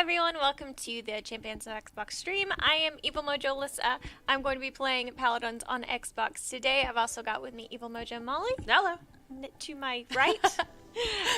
everyone, welcome to the Champions of Xbox stream. I am Evil Mojo Alyssa. I'm going to be playing Paladins on Xbox today. I've also got with me Evil Mojo Molly. Hello. To my right.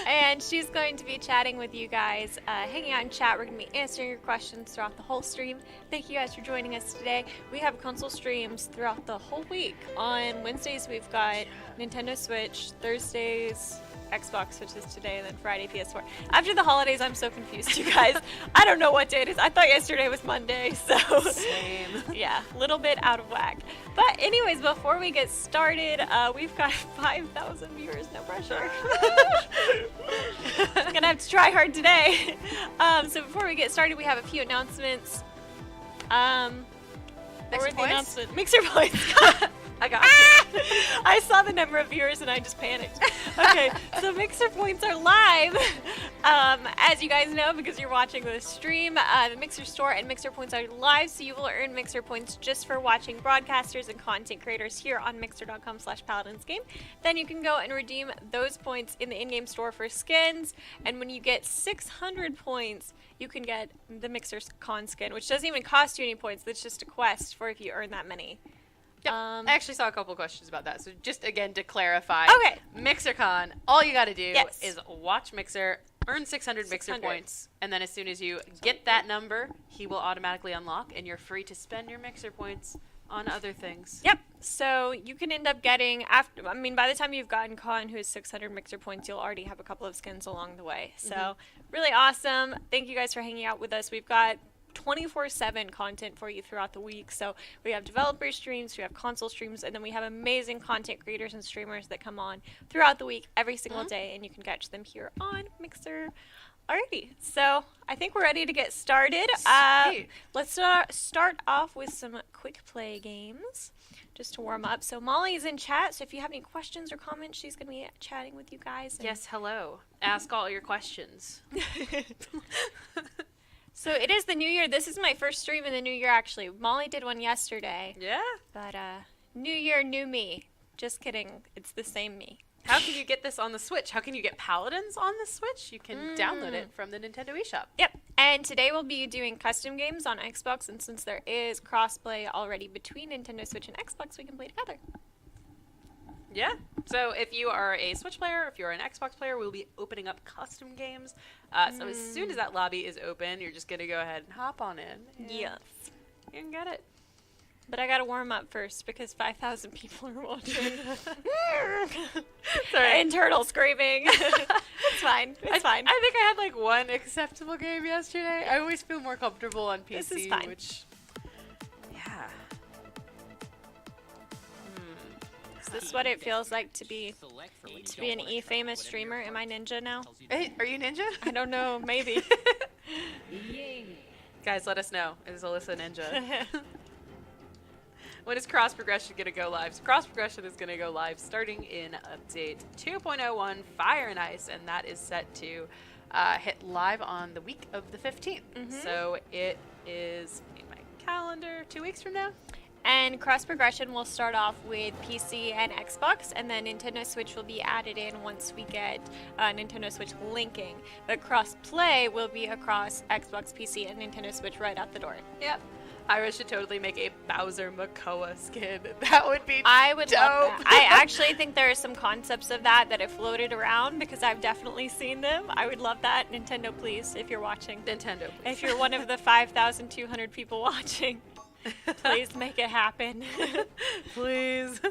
And she's going to be chatting with you guys, hanging out in chat. We're going to be answering your questions throughout the whole stream. Thank you guys for joining us today. We have console streams throughout the whole week. On Wednesdays, we've got Nintendo Switch. Thursdays, Xbox, which is today, and then Friday, PS4. After the holidays, I'm so confused, you guys. I don't know what day it is. I thought yesterday was Monday, so... Same. Yeah, a little bit out of whack. But anyways, before we get started, we've got 5,000 viewers, no pressure. Gonna have to try hard today. So before we get started, we have a few announcements. Mixer points? Mixer points. I got you. I saw the number of viewers and I just panicked. Okay, so Mixer points are live. As you guys know, because you're watching the stream, the Mixer store and Mixer points are live, so you will earn Mixer points just for watching broadcasters and content creators here on mixer.com/paladinsgame. Then you can go and redeem those points in the in-game store for skins, and when you get 600 points, you can get the Mixer's con skin, which doesn't even cost you any points. That's just a quest for if you earn that many. Yep. I actually saw a couple questions about that. So just again to clarify, okay. MixerCon, all you got to do is watch Mixer, earn 600 Mixer points, and then as soon as you get that number, he will automatically unlock, and you're free to spend your Mixer points on other things. Yep. So you can end up getting, after, I mean, by the time you've gotten Con, who is 600 Mixer points, you'll already have a couple of skins along the way. So really awesome. Thank you guys for hanging out with us. We've got 24/7 content for you throughout the week. So we have developer streams, we have console streams, and then we have amazing content creators and streamers that come on throughout the week every single day, and you can catch them here on Mixer. Alrighty, so I think we're ready to get started. Let's start off with some quick play games just to warm up. So Molly's in chat, so if you have any questions or comments, she's going to be chatting with you guys. Yes, hello. Ask all your questions. So it is the new year. This is my first stream in the new year, actually. Molly did one yesterday. Yeah. But new year, new me. Just kidding. It's the same me. How can you get this on the Switch? How can you get Paladins on the Switch? You can download it from the Nintendo eShop. Yep. And today we'll be doing custom games on Xbox. And since there is crossplay already between Nintendo Switch and Xbox, we can play together. Yeah. So if you are a Switch player, if you're an Xbox player, we'll be opening up custom games. So as soon as that lobby is open, you're just going to go ahead and hop on in. Yes. You can get it. But I gotta warm up first because 5,000 people are watching. Sorry. And turtle screaming. It's fine. It's fine. I think I had like one acceptable game yesterday. I always feel more comfortable on PC. This is fine. Which, yeah. Is this what it feels like to be an E-famous streamer? Am I ninja now? Hey, are you ninja? I don't know. Maybe. Guys, let us know. Is Alyssa ninja? When is cross progression going to go live? So cross progression is going to go live starting in update 2.01 Fire and Ice, and that is set to hit live on the week of the 15th. So it is in my calendar 2 weeks from now. And cross progression will start off with PC and Xbox, and then Nintendo Switch will be added in once we get Nintendo Switch linking. But cross play will be across Xbox, PC, and Nintendo Switch right out the door. Yep. hi-rez should totally make a Bowser Makoa skin. That would be I would dope. love that. I actually think there are some concepts of that have floated around because I've definitely seen them. I would love that. Nintendo, please, if you're watching. Nintendo, please. If you're one of the 5,200 people watching, please make it happen. Please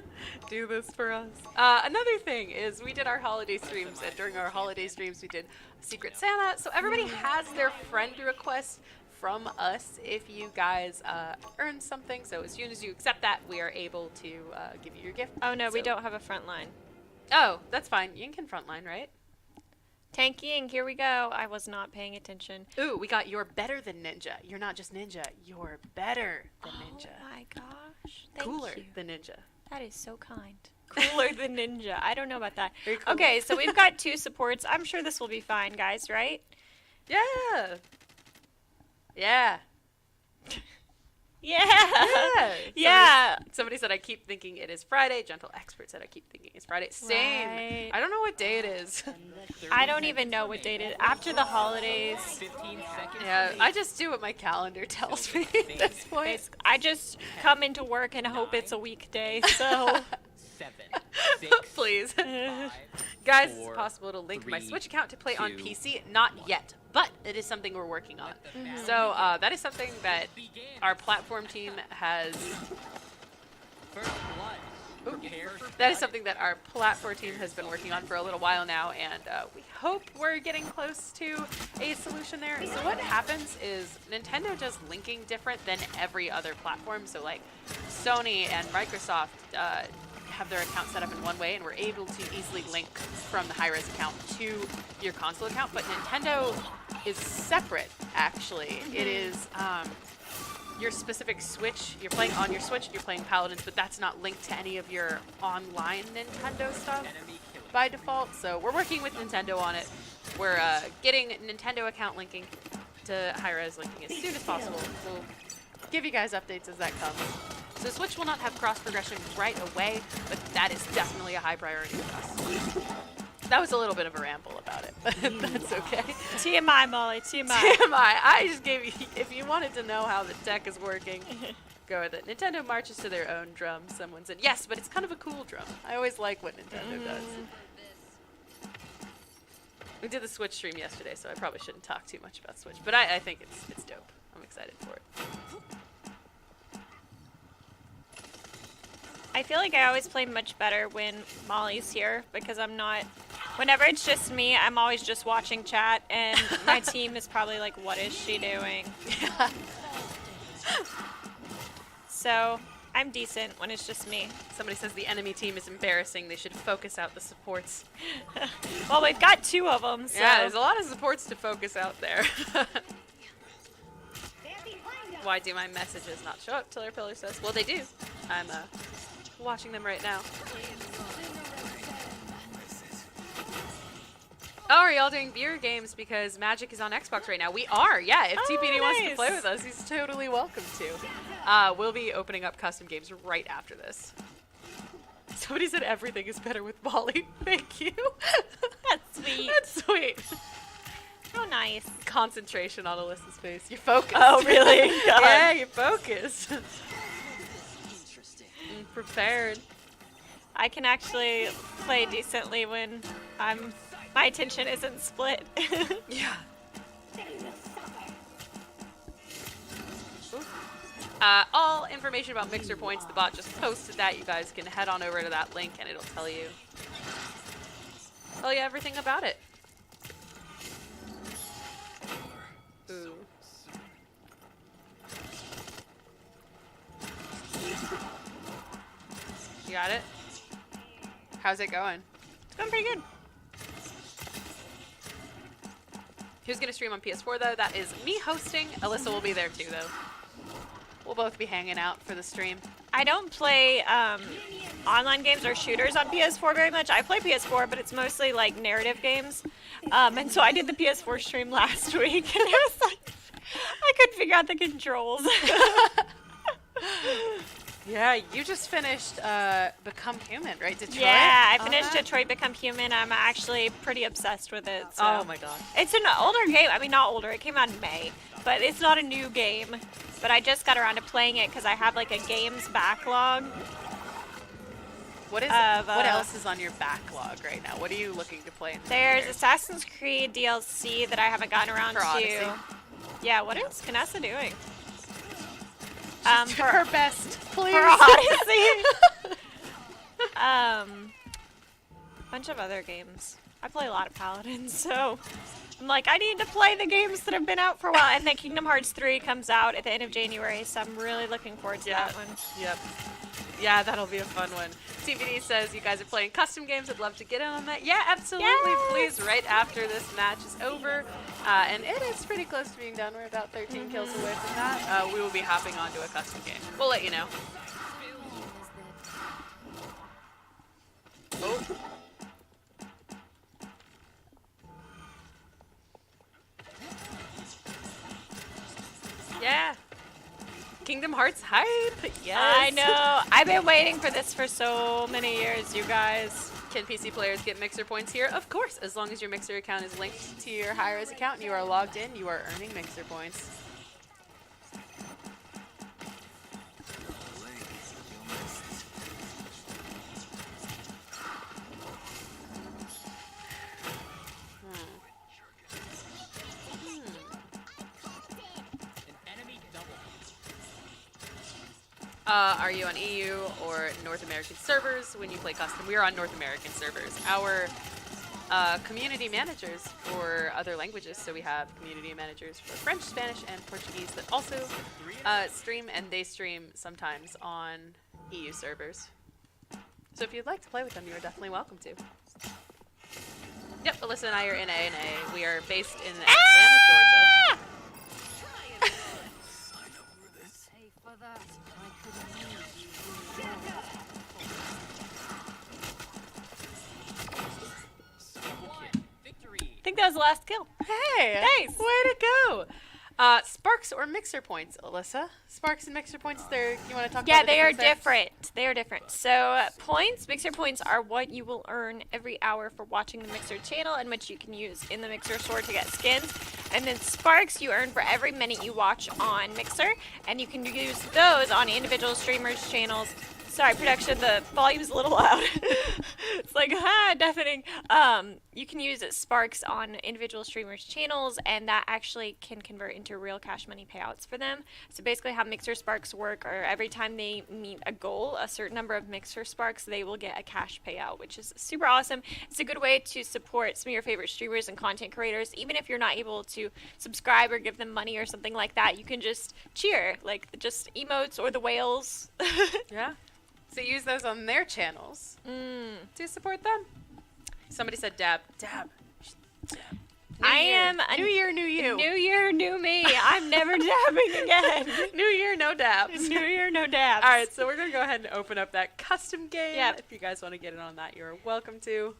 do this for us. Another thing is we did our holiday streams, and during our holiday streams we did Secret Santa. So everybody has their friend request from us if you guys earn something. So as soon as you accept that, we are able to give you your gift. Oh no, we don't have a front line. Oh, that's fine. You can front line, right? Tanking, here we go. I was not paying attention. Ooh, we got you're better than ninja. You're not just ninja. You're better than ninja. Oh my gosh. Thank Cooler you. than ninja. That is so kind. Cooler than ninja. I don't know about that. Very cool. Okay, so we've got 2 supports. I'm sure this will be fine, guys, right? Yeah. Yeah. Yeah. Yeah. Somebody said I keep thinking it is Friday. Gentle Expert said I keep thinking it's Friday. Same. Right. I don't know what day it is. I don't even know what date it is. After the holidays. Yeah, I just do what my calendar tells me at this point. I just come into work and hope it's a weekday, so. 7, 6, Please. 5, Guys, 4, it's possible to link my 3, Switch account to play on 2, PC. Not yet, but it is something we're working on. So that is something that our platform team has... First blood. That is something that our platform team has been working on for a little while now, and we hope we're getting close to a solution there. So what happens is Nintendo does linking different than every other platform. So like Sony and Microsoft have their account set up in one way, and we're able to easily link from the hi-rez account to your console account. But Nintendo is separate, actually. It is your specific Switch. You're playing on your Switch, you're playing Paladins, but that's not linked to any of your online Nintendo stuff by default. So we're working with Nintendo on it. We're getting Nintendo account linking to hi-rez linking as soon as possible. We'll give you guys updates as that comes. So Switch will not have cross progression right away, but that is definitely a high priority for us. That was a little bit of a ramble about it, but that's okay. TMI, Molly, TMI. TMI. I just gave you, if you wanted to know how the tech is working, go with it. Nintendo marches to their own drum, someone said. Yes, but it's kind of a cool drum. I always like what Nintendo does. We did the Switch stream yesterday, so I probably shouldn't talk too much about Switch, but I think it's dope. I'm excited for it. I feel like I always play much better when Molly's here because I'm not. Whenever it's just me, I'm always just watching chat, and my team is probably like, "What is she doing?" So I'm decent when it's just me. Somebody says the enemy team is embarrassing. They should focus out the supports. Well, we've got 2 of them. So. Yeah, there's a lot of supports to focus out there. Why do my messages not show up? Tiller Pillar says. Well, they do. I'm watching them right now. Oh, are y'all doing beer games because Magic is on Xbox right now? We are, yeah. If TPD wants to play with us, he's totally welcome to. We'll be opening up custom games right after this. Somebody said everything is better with Molly. Thank you. That's sweet. That's sweet. How nice. Concentration on Alyssa's face. You're focused. Oh, really? God. Yeah, you're focused. Prepared. I can actually play decently when my attention isn't split. Yeah. All information about Mixer Points, the bot just posted that. You guys can head on over to that link and it'll tell you everything about it. Ooh. You got it? How's it going? It's going pretty good. Who's going to stream on PS4, though? That is me hosting. Alyssa will be there, too, though. We'll both be hanging out for the stream. I don't play online games or shooters on PS4 very much. I play PS4, but it's mostly like narrative games. And so I did the PS4 stream last week, and it was like, I couldn't figure out the controls. Yeah, you just finished Become Human, right? Detroit? Yeah, I finished Detroit Become Human. I'm actually pretty obsessed with it. So. Oh my god. It's an older game. I mean, not older. It came out in May. But it's not a new game. But I just got around to playing it because I have like a games backlog. What else is on your backlog right now? What are you looking to play in the There's year? Assassin's Creed DLC that I haven't gotten around For to. Odyssey. Yeah, what is Canessa doing? For her best, please. For Odyssey. Bunch of other games. I play a lot of Paladins, so I'm like, I need to play the games that have been out for a while. And then Kingdom Hearts 3 comes out at the end of January, so I'm really looking forward to that one. Yep. Yeah, that'll be a fun one. CBD says you guys are playing custom games. I'd love to get in on that. Yeah, absolutely. Yes! Please, right after this match is over. And it is pretty close to being done. We're about 13 kills away from that. We will be hopping onto a custom game. We'll let you know. Oh. Yeah. Kingdom Hearts hype. Yes. I know. I've been waiting for this for so many years, you guys. Can PC players get Mixer points here? Of course, as long as your Mixer account is linked to your hi-rez account and you are logged in, you are earning Mixer points. Are you on EU or North American servers when you play custom? We are on North American servers. Our community managers for other languages, so we have community managers for French, Spanish, and Portuguese that also stream, and they stream sometimes on EU servers. So if you'd like to play with them, you are definitely welcome to. Yep, Alyssa and I are in A&A. We are based in Atlanta, Georgia. I think that was the last kill. Hey! Nice! Way to go! Sparks or Mixer points, Alyssa? Sparks and Mixer points, you want to talk Yeah, about the they are difference there? different. They are different. So points, Mixer points are what you will earn every hour for watching the Mixer channel, and which you can use in the Mixer store to get skins. And then Sparks you earn for every minute you watch on Mixer, and you can use those on individual streamers' channels. Sorry, production, the volume's a little loud. It's like, deafening. You can use Sparks on individual streamers' channels, and that actually can convert into real cash money payouts for them. So basically how Mixer Sparks work, or every time they meet a goal, a certain number of Mixer Sparks, they will get a cash payout, which is super awesome. It's a good way to support some of your favorite streamers and content creators. Even if you're not able to subscribe or give them money or something like that, you can just cheer, like just emotes or the whales. Yeah. So use those on their channels to support them. Somebody said dab. Dab. Dab. I am a New year, new you. New year, new me. I'm never dabbing again. New year, no dabs. New year, no dabs. All right, so we're going to go ahead and open up that custom game. Yep. If you guys want to get in on that, you're welcome to.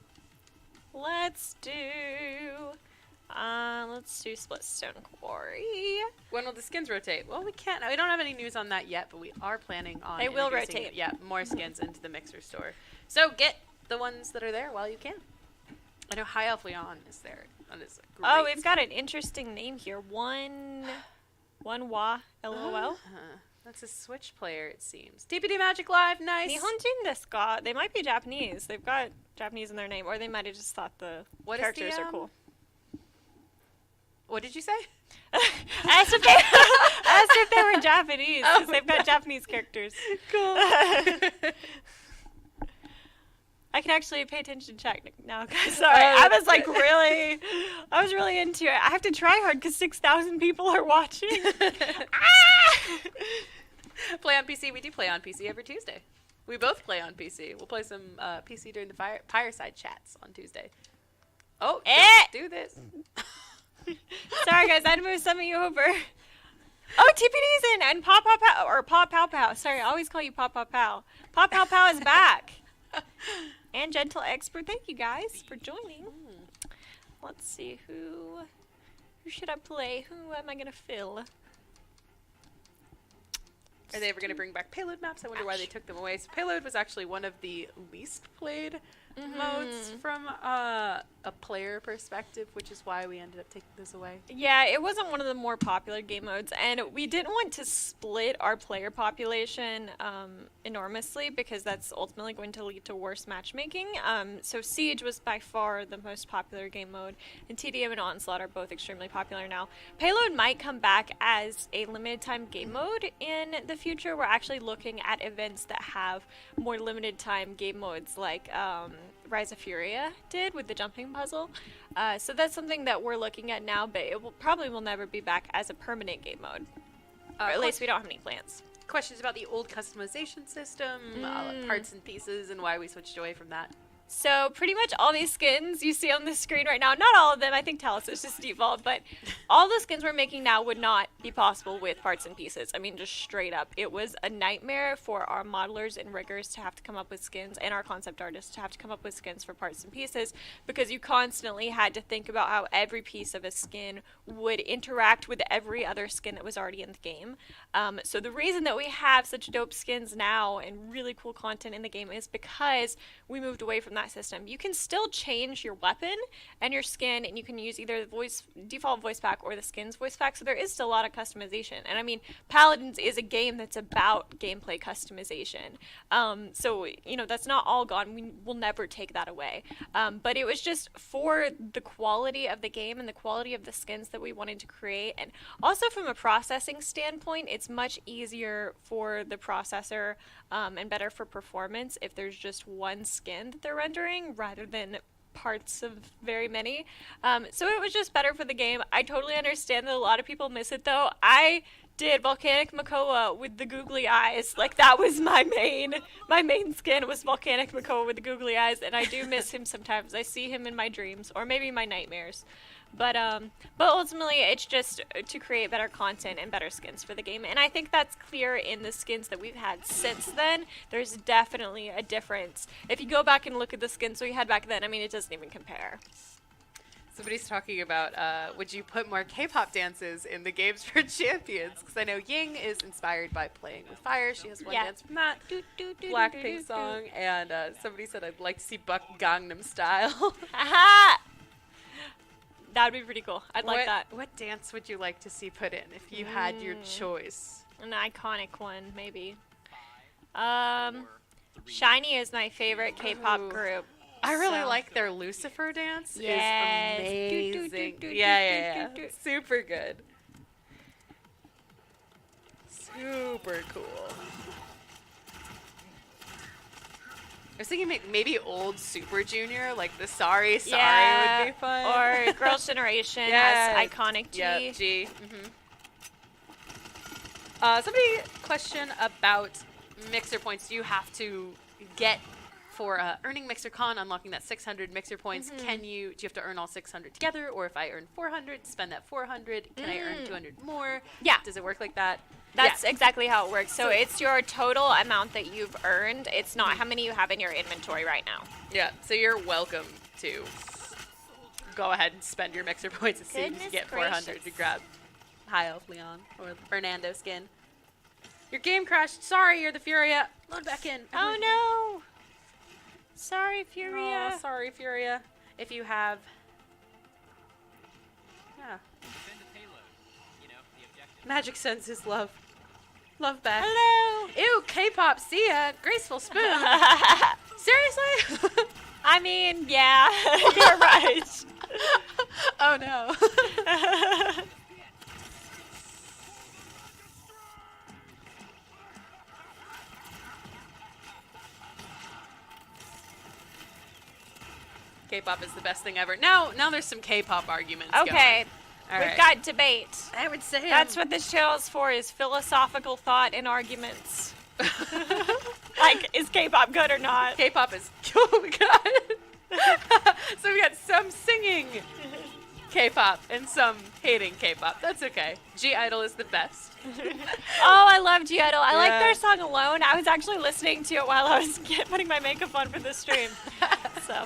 Let's do Splitstone Quarry. When will the skins rotate? Well, we can't. We don't have any news on that yet, but we are planning on They will introducing, rotate. Yeah, more skins into the Mixer store. So get the ones that are there while you can. I know High Elf Leon is there. That is a great Oh, we've got an interesting name here. One Wa LOL. That's a Switch player, it seems. DPD Magic Live, nice. Nihonjin desu ka? They might be Japanese. They've got Japanese in their name, or they might have just thought the characters are cool. What did you say? I asked if they were Japanese, because they've got Japanese characters. Cool. I can actually pay attention to chat now, guys. Sorry, I was really into it. I have to try hard because 6,000 people are watching. Play on PC. We do play on PC every Tuesday. We both play on PC. We'll play some PC during the fireside chats on Tuesday. Oh, do this. Sorry, guys. I had to move some of you over. Oh, TPD's in and Pop Pop Pow or Pop Pow Pow. Sorry, I always call you Pop Pop Pow. Pop Pow Pow is back. And Gentle Expert, thank you guys for joining. Let's see, who should I play? Who am I gonna fill? Are they ever gonna bring back payload maps? I wonder why they took them away. So payload was actually one of the least played modes from a player perspective, which is why we ended up taking this away. Yeah, it wasn't one of the more popular game modes, and we didn't want to split our player population enormously because that's ultimately going to lead to worse matchmaking. So Siege was by far the most popular game mode, and TDM and Onslaught are both extremely popular now. Payload might come back as a limited time game mode in the future. We're actually looking at events that have more limited time game modes like Rise of Furia did with the jumping puzzle. So that's something that we're looking at now, but it probably will never be back as a permanent game mode. Or at least we don't have any plans. Questions about the old customization system, parts and pieces, and why we switched away from that. So pretty much all these skins you see on the screen right now, not all of them, I think Talos is just default, but all the skins we're making now would not be possible with parts and pieces. I mean, just straight up. It was a nightmare for our modelers and riggers to have to come up with skins, and our concept artists to have to come up with skins for parts and pieces, because you constantly had to think about how every piece of a skin would interact with every other skin that was already in the game. So the reason that we have such dope skins now and really cool content in the game is because we moved away from that system. You can still change your weapon and your skin, and you can use either the default voice pack or the skins voice pack, so there is still a lot of customization. And I mean, Paladins is a game that's about gameplay customization. So, you know, that's not all gone. We will never take that away. But it was just for the quality of the game and the quality of the skins that we wanted to create. And also from a processing standpoint, it's much easier for the processor and better for performance if there's just one skin that they're rendering rather than parts of very many. So it was just better for the game. I totally understand that a lot of people miss it though. I did Volcanic Makoa with the googly eyes. Like, that was my main skin was Volcanic Makoa with the googly eyes, and I do miss him sometimes. I see him in my dreams or maybe my nightmares. But ultimately, it's just to create better content and better skins for the game. And I think that's clear in the skins that we've had since then. There's definitely a difference. If you go back and look at the skins we had back then, I mean, it doesn't even compare. Somebody's talking about, would you put more K-pop dances in the Games for Champions? Because I know Ying is inspired by Playing with Fire. She has one dance from that Blackpink song. And somebody said, I'd like to see Buck Gangnam Style. Aha! That would be pretty cool. I'd like that. What dance would you like to see put in if you had your choice? An iconic one, maybe. SHINee is my favorite K-pop group. I really like their Lucifer dance. Yes. It's amazing. Yeah. Super good. Super cool. I was thinking maybe old Super Junior, like the Sorry would be fun. Or Girls' Generation has iconic G. Yeah, G. Somebody question about mixer points. Do you have to get for earning MixerCon, unlocking that 600 mixer points? Do you have to earn all 600 together, or if I earn 400, spend that 400? Can I earn 200 more? Yeah. Does it work like that? That's exactly how it works. So it's your total amount that you've earned. It's not how many you have in your inventory right now. Yeah, so you're welcome to go ahead and spend your mixer points as soon as you get 400 to grab High Elf Leon or the Fernando skin. Your game crashed. Sorry, you're the Furia. Load back in. Oh no! Sorry, Furia. Oh, sorry, Furia. If you have... Yeah. Send a payload. You know, the objective. Magic sends his love. Love Beth. Hello. Ew, K-pop, see ya. Graceful spoon. Seriously? I mean, yeah, you're right. Oh no. K-pop is the best thing ever. Now there's some K-pop arguments Okay, going. All we've right. got debate. I would say That's what this channel is for, is philosophical thought and arguments. Like, is K-pop good or not? K-pop is. Oh my god. So we got some singing K-pop and some hating K-pop. That's okay. G-Idol is the best. Oh, I love G-Idol. I like Yeah. their song Alone. I was actually listening to it while I was putting my makeup on for the stream. So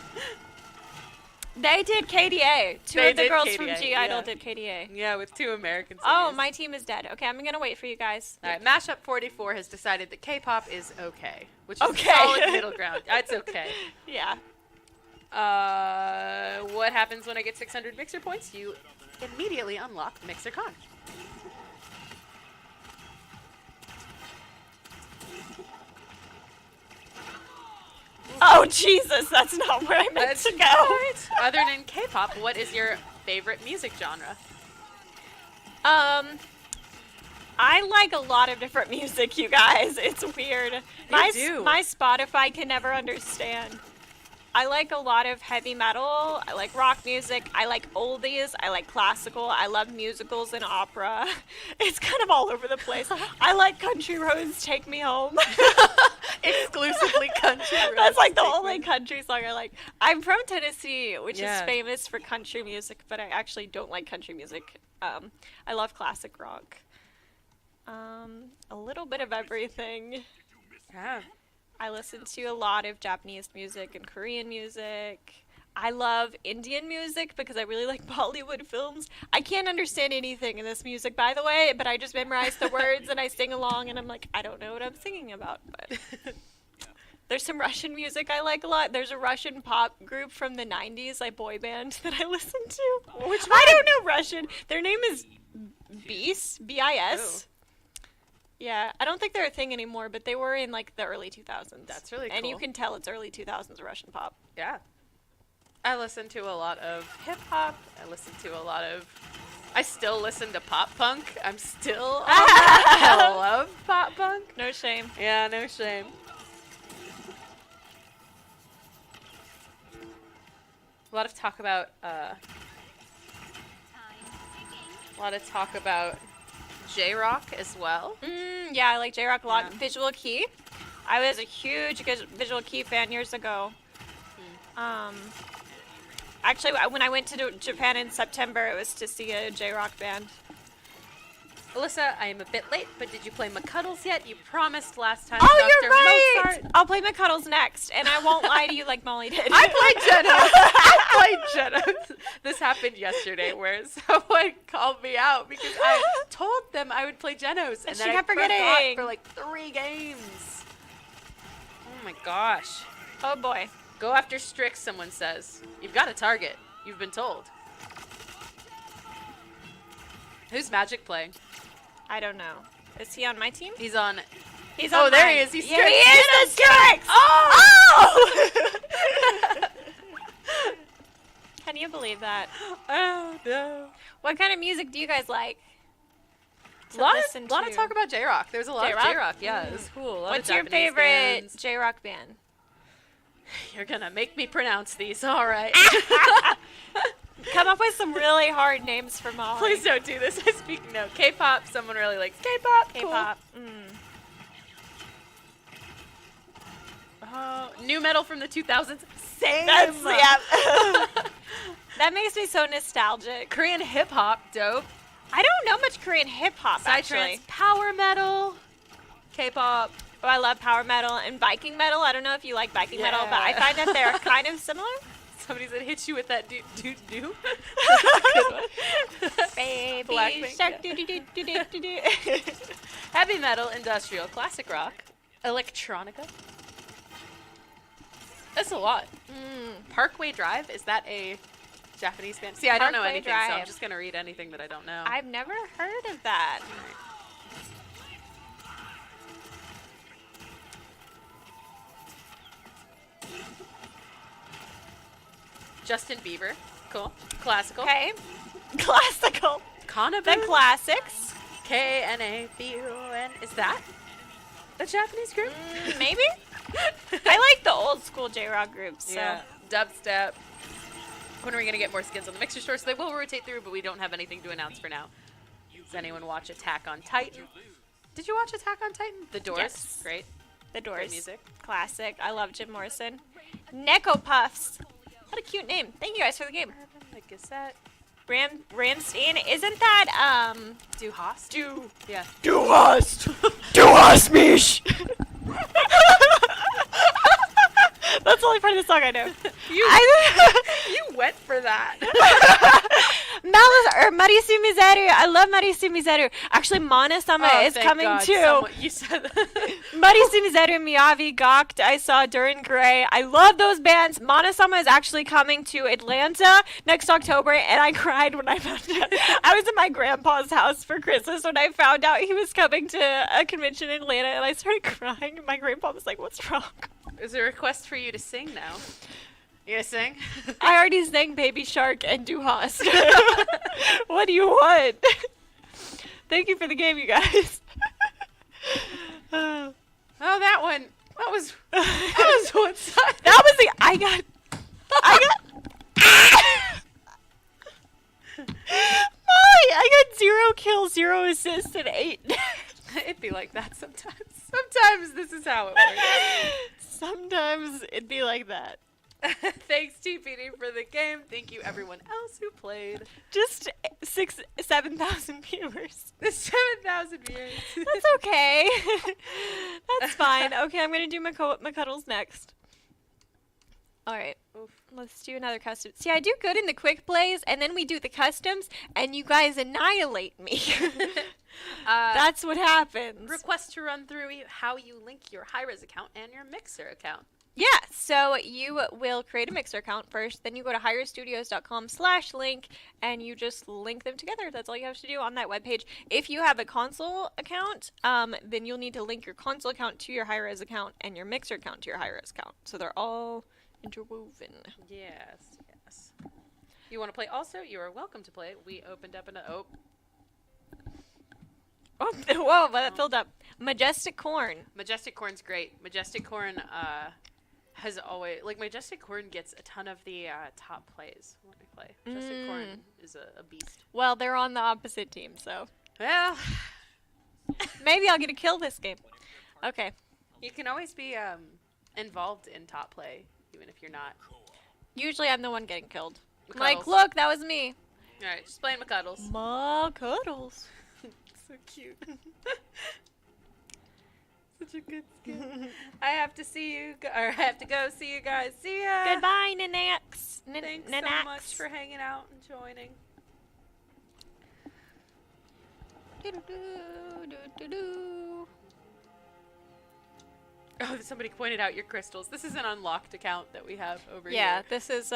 they did KDA. Two They of the did girls KDA, from G-Idol yeah. did KDA. Yeah, with 2 American singers. Oh, my team is dead. Okay, I'm gonna wait for you guys. All right, Mashup 44 has decided that K-pop is okay, which is Okay. a solid middle ground. It's okay. Yeah. What happens when I get 600 mixer points? You immediately unlock Mixer Con. Oh Jesus, that's not where I meant That's to go. right. Other than K-pop, what is your favorite music genre? I like a lot of different music, you guys. It's weird. do. My Spotify can never understand. I like a lot of heavy metal. I like rock music. I like oldies. I like classical. I love musicals and opera. It's kind of all over the place. I like Country Roads, Take Me Home. Exclusively country. That's like the Take only Me. country song I like. I'm from Tennessee, which Yeah. is famous for country music, but I actually don't like country music. I love classic rock. A little bit of everything. Yeah. I listen to a lot of Japanese music and Korean music. I love Indian music because I really like Bollywood films. I can't understand anything in this music, by the way, but I just memorize the words and I sing along and I'm like, I don't know what I'm singing about. But there's some Russian music I like a lot. There's a Russian pop group from the 90s, like boy band, that I listen to. Which I don't know Russian. Their name is Bis, B-I-S. Oh. Yeah, I don't think they're a thing anymore, but they were in like the early 2000s. That's really And you cool. can tell it's early 2000s Russian pop. Yeah. I listen to a lot of hip hop. I still listen to pop punk. I'm still on that. I love pop punk. No shame. Yeah, no shame. A lot of talk about J-Rock as well. Yeah, I like J-Rock a lot. Yeah. Visual Key. I was a huge Visual Key fan years ago. Actually, when I went to Japan in September, it was to see a J-Rock band. Alyssa, I am a bit late, but did you play McCuddles yet? You promised last time. Oh, Dr. you're right! Mozart. I'll play McCuddles next, and I won't lie to you like Molly did. I played Genos. This happened yesterday where someone called me out because I told them I would play Genos, and She then kept I forgot forgetting. for like 3 games. Oh my gosh. Oh boy. Go after Strix, someone says. You've got a target. You've been told. Who's Magic playing? I don't know. Is he on my team? He's on... He's Oh, on there mine. he is. He's yeah, Strix. he is the Strix! Oh! Can you believe that? Oh, no. What kind of music do you guys like? A lot listen of to? talk about J-Rock. There's a lot J-Rock? of J-Rock. Yeah, it was cool. A lot What's of your Japanese favorite bands. J-Rock band? You're gonna make me pronounce these. All right. Come up with some really hard names for Molly. Please don't do this. I speak no. K-pop. Someone really likes K-pop. K-pop. Oh, new metal from the 2000s. Same. That's yeah. That makes me so nostalgic. Korean hip hop. Dope. I don't know much Korean hip hop actually. Psytrance. Power metal. K-pop. Oh, I love power metal and Viking metal. I don't know if you like Viking metal, but I Yeah. find that they're kind of similar. Somebody said hit you with that do. Baby Blackpink, shark yeah. do. Heavy metal, industrial, classic rock, electronica. That's a lot. Parkway Drive, is that a Japanese band? See, I don't know Parkway anything, so I'm Drive. just gonna read anything that I don't know. I've never heard of that. Justin Bieber. Cool. Classical. Okay. Classical. Kanabun. The classics. K-N-A-B-U-N. Is that a Japanese group? Maybe. I like the old school J-Rock groups. So. Yeah. Dubstep. When are we going to get more skins on the Mixer store? So they will rotate through, but we don't have anything to announce for now. Does anyone watch Attack on Titan? Did you watch Attack on Titan? The Doors. Yes. Great. The Doors. Great music. Classic. I love Jim Morrison. Neko Puffs. What a cute name. Thank you guys for the game. The Gazette. Ramstein. Isn't that Du Hast? Yeah. Du hast. Du hast mich. That's the only part of the song I know. You went for that. Marisu Mizeru. I love Marisu Mizeru. Actually, Mana-sama is thank coming God, too. you said that. Marisu Mizeru, Miyavi, Gakt, I saw Durin Gray. I love those bands. Mana-sama is actually coming to Atlanta next October, and I cried when I found out. I was in my grandpa's house for Christmas when I found out he was coming to a convention in Atlanta, and I started crying. My grandpa was like, "What's wrong?" There's a request for you to sing now. You gonna sing? I already sang Baby Shark and Du hast. What do you want? Thank you for the game, you guys. Oh, that one. That was one side. That was the I got Molly, I got 0 kills, 0 assists, and 8. It'd be like that sometimes. Sometimes this is how it works. Sometimes it'd be like that. Thanks, TPD, for the game. Thank you, everyone else who played. Just 7,000 viewers. The 7,000 viewers. That's okay. That's fine. Okay, I'm gonna do McCuddles next. All right. Oof. Let's do another custom. See, I do good in the quick plays, and then we do the customs, and you guys annihilate me. That's what happens. Request to run through how you link your hi-rez account and your Mixer account. Yeah, so you will create a Mixer account first, then you go to hi-rezstudios.com/link, and you just link them together. That's all you have to do on that webpage. If you have a console account, then you'll need to link your console account to your hi-rez account and your Mixer account to your hi-rez account. So they're all interwoven. Yes, yes. You want to play also? You are welcome to play. We opened up Oh, whoa, that filled up. Majestic Corn. Majestic Corn's great. Majestic Corn has always, like, Majestic Corn gets a ton of the top plays when we play. Majestic Corn is a beast. Well, they're on the opposite team, so. Well, maybe I'll get a kill this game. Okay. You can always be involved in top play, even if you're not. Usually I'm the one getting killed. McCuddles. Like, look, that was me. Alright, just playing McCuddles. McCuddles. So cute. Such a good skin. I have to see you, or I have to go see you guys. See ya. Goodbye, Nanax. Thanks so much for hanging out and joining. Oh, somebody pointed out your crystals. This is an unlocked account that we have over here. Yeah, this is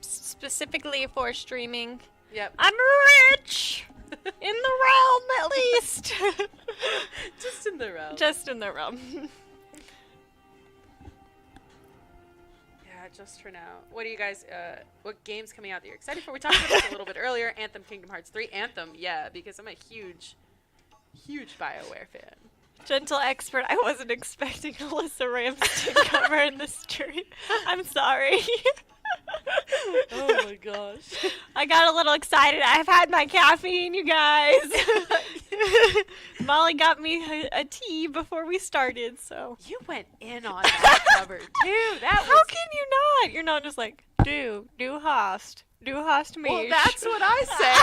specifically for streaming. Yep. I'm rich! In the realm, at least. Just in the realm. Just in the realm. Yeah, just for now. What do you guys, what game's coming out that you're excited for? We talked about this a little bit earlier. Anthem, Kingdom Hearts 3. Anthem, yeah, because I'm a huge BioWare fan. Gentle expert, I wasn't expecting Alyssa Ramstein cover in the stream. I'm sorry. Oh my gosh. I got a little excited. I've had my caffeine, you guys. Molly got me a tea before we started, so. You went in on that cover, too. How can you not? You're not just like, du hast mich. Well, that's what I say.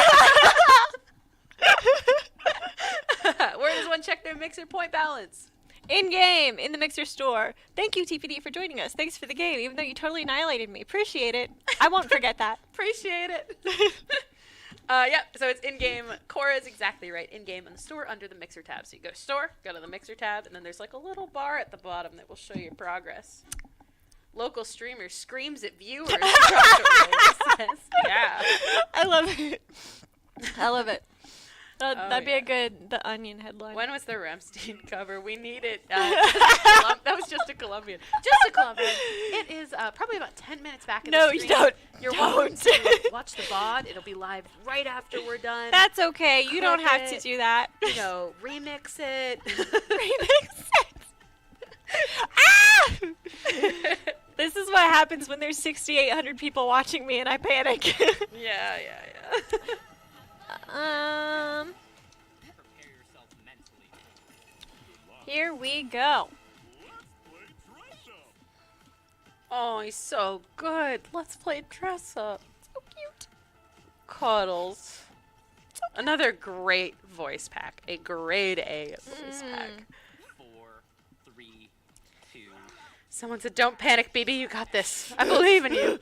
Where does one check their Mixer point balance? In-game, in the Mixer store. Thank you, TPD, for joining us. Thanks for the game, even though you totally annihilated me. Appreciate it. I won't forget that. Appreciate it. Yep, so it's in-game. Cora is exactly right. In-game in the store under the Mixer tab. So you go to store, go to the Mixer tab, and then there's like a little bar at the bottom that will show your progress. Local streamer screams at viewers. Yeah. I love it. I love it. That'd be a good The Onion headline. When was the Ramstein cover? We need it. That was just a Colombian. Just a Colombian. It is probably about 10 minutes back in No, the you stream. don't. You're welcome to watch the VOD. It'll be live right after we're done. That's okay. You don't Clip have to it. do that. You know, remix it. Remix it. Ah! This is what happens when there's 6,800 people watching me and I panic. Yeah. Prepare yourself mentally. Here we go. Oh, he's so good. Let's play dress up. So cute. Cuddles. Another great voice pack. A grade A voice pack. 4, 3, 2. Someone said, "Don't panic, BB. You got this. I believe in you."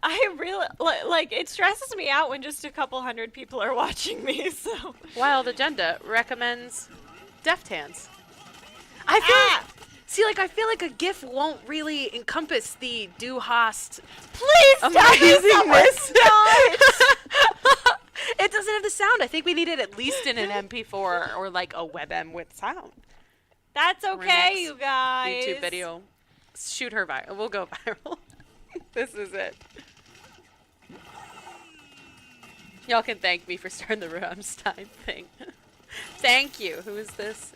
I really like it stresses me out when just a couple hundred people are watching me. So Wild Agenda recommends Deft Hands. I feel like a GIF won't really encompass the Du Hast please amazingness. It doesn't have the sound. I think we need it at least in an MP4 or like a WebM with sound. That's okay, Remix. you guys. YouTube video. Shoot her viral. We'll go viral. This is it. Y'all can thank me for starting the Rammstein thing. Thank you. Who is this?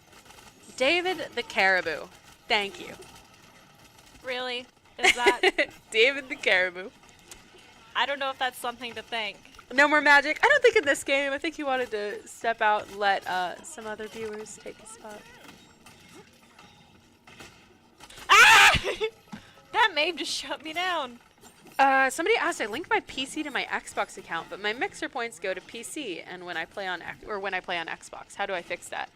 David the Caribou. Thank you. Really? Is that? David the Caribou. I don't know if that's something to thank. No more magic. I don't think in this game. I think he wanted to step out and let some other viewers take his spot. Ah! That Maeve just shut me down. Somebody asked, I linked my PC to my Xbox account, but my mixer points go to PC, and when I play on Xbox, how do I fix that?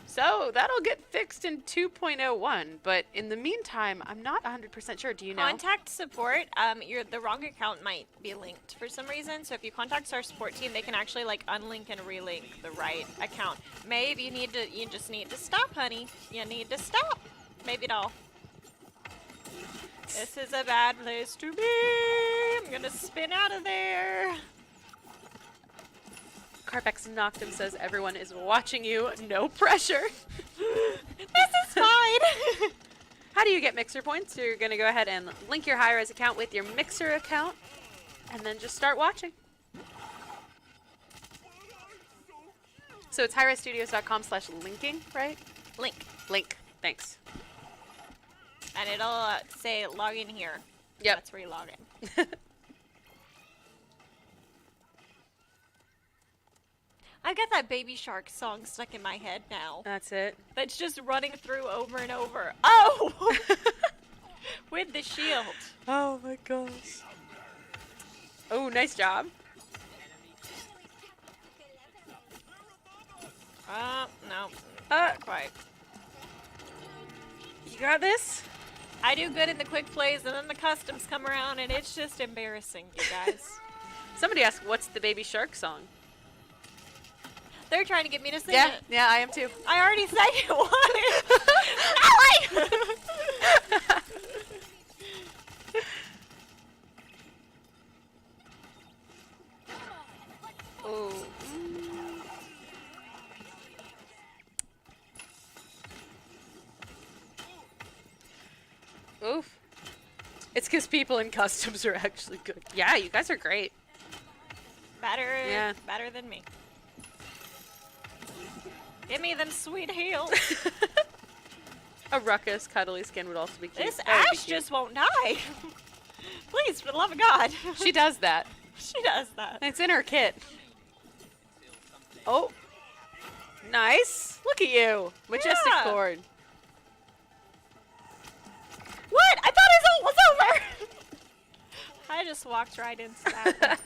So that'll get fixed in 2.01, but in the meantime, I'm not 100% sure. Do you know? Contact support. The wrong account might be linked for some reason. So if you contact our support team, they can actually like unlink and relink the right account. Maeve, you just need to stop, honey. You need to stop. Maybe it all. This is a bad place to be. I'm gonna spin out of there. Carpex Noctum says everyone is watching you. No pressure. This is fine. How do you get mixer points? You're going to go ahead and link your hi-rez account with your mixer account and then just start watching. So it's hi-rezstudios.com/linking, right? Link. Thanks. And it'll say log in here. Yep. That's where you log in. I've got that Baby Shark song stuck in my head now. That's it. That's just running through over and over. Oh! With the shield. Oh my gosh. Oh, nice job. No. Not Quite. You got this? I do good in the quick plays, and then the customs come around, and it's just embarrassing, you guys. Somebody asked, what's the Baby Shark song? They're trying to get me to sing Yeah, it. yeah, I am too. I already sang it once. Oh. Oof. It's because people in customs are actually good. Yeah, you guys are great. Better than me. Give me them sweet heels. A ruckus, cuddly skin would also be cute. This That would be Ash cute. just won't die. Please, for the love of God. She does that. She does that. It's in her kit. Oh. Nice. Look at you. Majestic Yeah. chord. What? I thought his ult was over. I just walked right into that.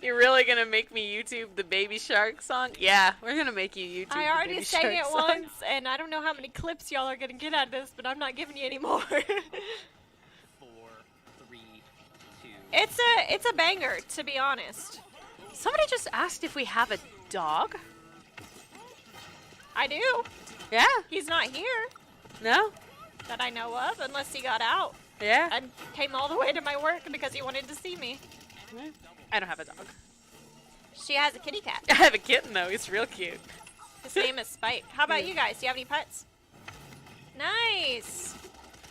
You're really going to make me YouTube the Baby Shark song? Yeah, we're going to make you YouTube I the already Baby sang Shark it song. once, and I don't know how many clips y'all are gonna get out of this, but I'm not giving you any more. 4, 3, 2. It's a banger, to be honest. Somebody just asked if we have a dog. I do. Yeah. He's not here No? that I know of, unless he got out Yeah. and came all the way to my work because he wanted to see me. I don't have a dog. She has a kitty cat. I have a kitten though. He's real cute. His name is Spike. How about you guys? Do you have any pets? Nice.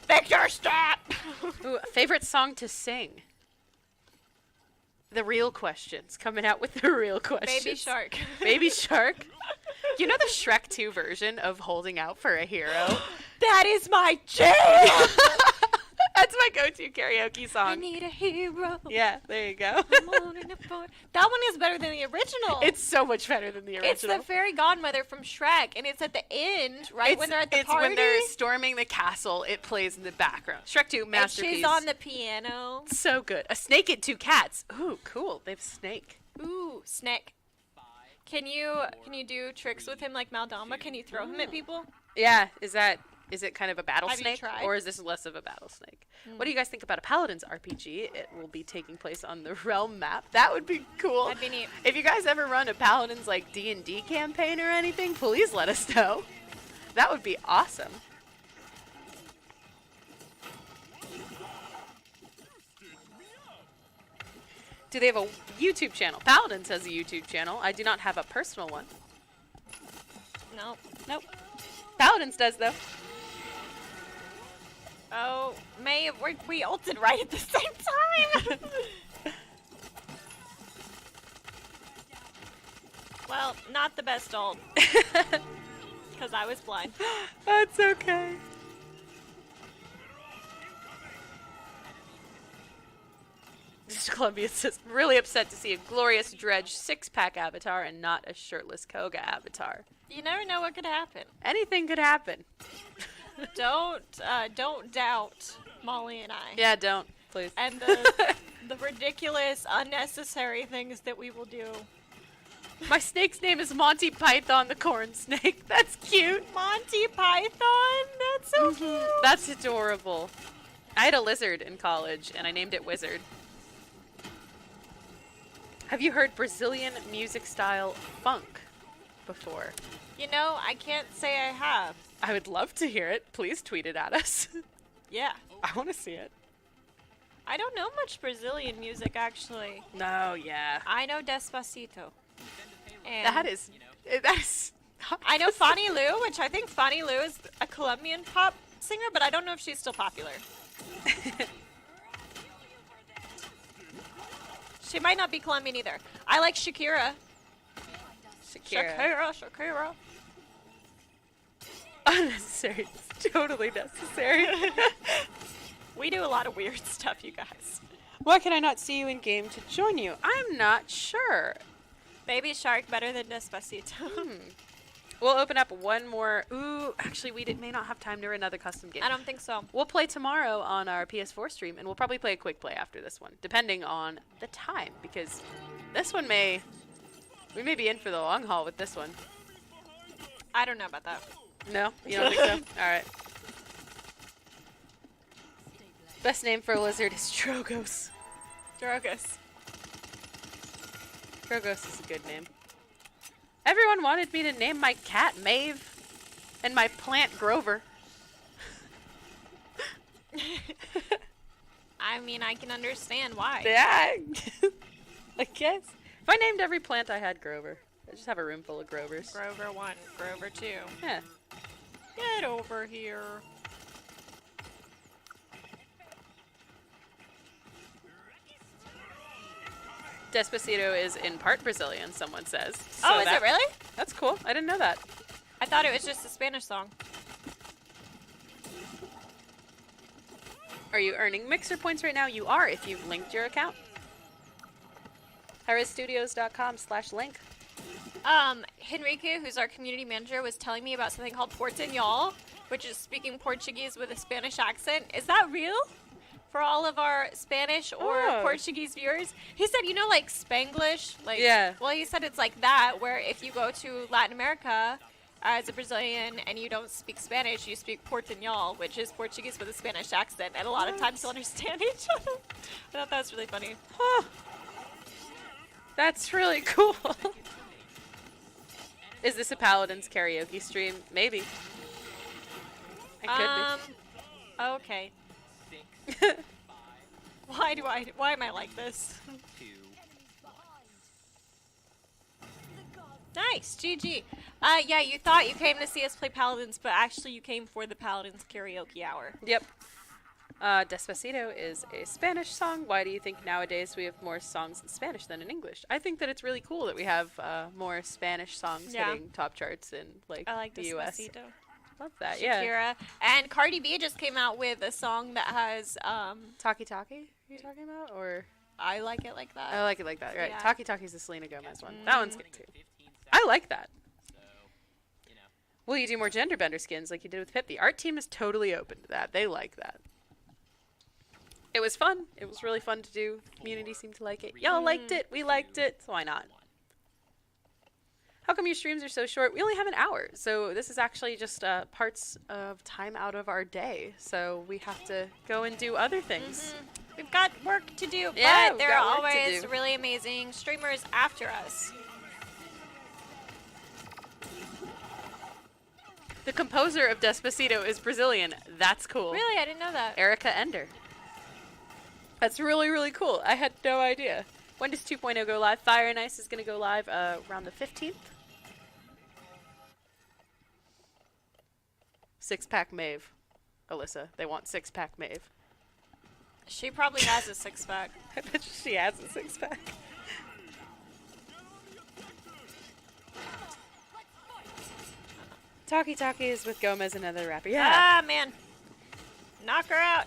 Victor, stop! Ooh, favorite song to sing? The real questions. Coming out with the real questions. Baby Shark. Baby Shark? You know the Shrek 2 version of Holding Out for a Hero? That is my jam! That's my go-to karaoke song. I need a hero. Yeah, there you go. I'm on in a boat. That one is better than the original. It's so much better than the original. It's the fairy godmother from Shrek, and it's at the end, right? When they're at the it's party. when they're storming the castle, it plays in the background. Shrek 2, masterpiece. And she's on the piano. So good. A snake and two cats. Ooh, cool. They have snake. Ooh, snake. Can you do tricks with him like Maldama? Can you throw him at people? Yeah, is it kind of a battle Have you snake, tried? or is this less of a battle snake? What do you guys think about a Paladins RPG? It will be taking place on the Realm map. That would be cool. That'd be neat. If you guys ever run a Paladins like D&D campaign or anything, please let us know. That would be awesome. Do they have a YouTube channel? Paladins has a YouTube channel. I do not have a personal one. Nope. Nope. Paladins does though. Oh, May, we ulted right at the same time. Well, not the best ult. Because I was blind. That's okay. Columbia says, really upset to see a glorious Dredge six-pack avatar and not a shirtless Koga avatar. You never know what could happen. Anything could happen. Don't doubt Molly and I. Yeah, don't, please. And the ridiculous, unnecessary things that we will do. My snake's name is Monty Python the Corn Snake. That's cute. Monty Python? That's so cute. That's adorable. I had a lizard in college, and I named it Wizard. Have you heard Brazilian music style funk before? You know, I can't say I have. I would love to hear it. Please tweet it at us. Yeah. I want to see it. I don't know much Brazilian music, actually. No, yeah. I know Despacito. And That is. I know Fanny Lu, which I think Fanny Lu is a Colombian pop singer, but I don't know if she's still popular. She might not be Colombian either. I like Shakira. Shakira. Unnecessary. It's totally necessary. We do a lot of weird stuff, you guys. Why can I not see you in game to join you? I'm not sure. Baby Shark better than Despacito. We'll open up one more. Ooh, actually, we may not have time to run another custom game. I don't think so. We'll play tomorrow on our PS4 stream, and we'll probably play a quick play after this one, depending on the time, because this one we may be in for the long haul with this one. I don't know about that. No? You don't think so? All right. Best name for a lizard is Drogos. Drogus. Drogos is a good name. Everyone wanted me to name my cat Maeve and my plant Grover. I mean, I can understand why. Yeah, I guess. If I named every plant I had Grover, I just have a room full of Grovers. Grover 1, Grover 2. Yeah. Get over here. Despacito is in part Brazilian, someone says. Oh, is it really? That's cool. I didn't know that. I thought it was just a Spanish song. Are you earning Mixer points right now? You are if you've linked your account. hi-rezstudios.com/link. Henrique, who's our community manager, was telling me about something called Portuñol, which is speaking Portuguese with a Spanish accent. Is that real? For all of our Spanish or Portuguese viewers? He said, you know, like Spanglish? Like, yeah. Well, he said it's like that, where if you go to Latin America as a Brazilian and you don't speak Spanish, you speak Portuñol, which is Portuguese with a Spanish accent, and a lot of times you'll understand each other. I thought that was really funny. Huh. That's really cool. Is this a Paladins karaoke stream? Maybe. It could be. Okay. Why am I like this? 2. Nice, GG. Yeah, you thought you came to see us play Paladins, but actually you came for the Paladins karaoke hour. Yep. Despacito is a Spanish song. Why do you think nowadays we have more songs in Spanish than in English? I think that it's really cool that we have more Spanish songs hitting top charts in like, I like the Despacito. US. Love that, yeah. Shakira. And Cardi B just came out with a song that has Taki Taki, are you talking about? Or I Like It Like That. I like it like that, right? Yeah. Taki Taki's the Selena Gomez one. That one's good too. I like that. So, you know. Will you do more gender bender skins like you did with Pip? The art team is totally open to that. They like that. It was fun. It was really fun to do. The community seemed to like it. Y'all liked it. We liked it. So why not? How come your streams are so short? We only have an hour. So this is actually just parts of time out of our day. So we have to go and do other things. We've got work to do, Yeah, but we've there are got work to always do. really amazing streamers after us. The composer of Despacito is Brazilian. That's cool. Really? I didn't know that. Erica Ender. That's really, really cool. I had no idea. When does 2.0 go live? Fire and Ice is going to go live around the 15th. Six-pack Maeve. Alyssa. They want six-pack Maeve. She probably has a six-pack. I bet she has a six-pack. Taki Taki is with Gomez, another rapper. Yeah. Ah, man. Knock her out.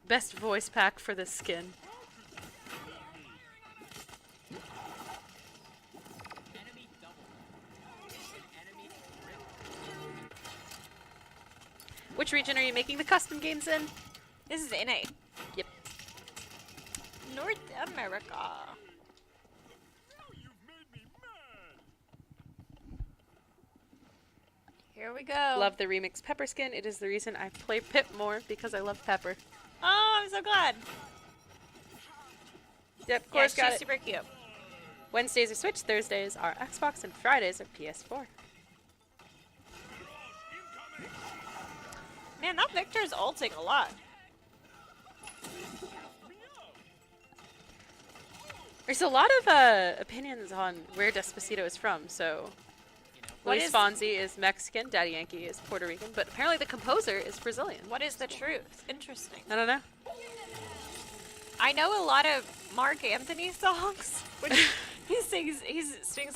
Best voice pack for this skin. Enemy double. Enemy Which region are you making the custom games in? This is NA. Yep. North America. Here we go. Love the remix Pepper skin. It is the reason I play Pip more because I love Pepper. Oh, I'm so glad. Yep, of Yeah, course, got she's it. super cute. Wednesdays are Switch, Thursdays are Xbox, and Fridays are PS4. Man, that Victor's ulting a lot. There's a lot of opinions on where Despacito is from. So, What Luis is- Fonsi is Mexican, Daddy Yankee is Puerto Rican, but apparently the composer is Brazilian. What is the truth? Interesting. I don't know. I know a lot of Mark Anthony songs. Which he sings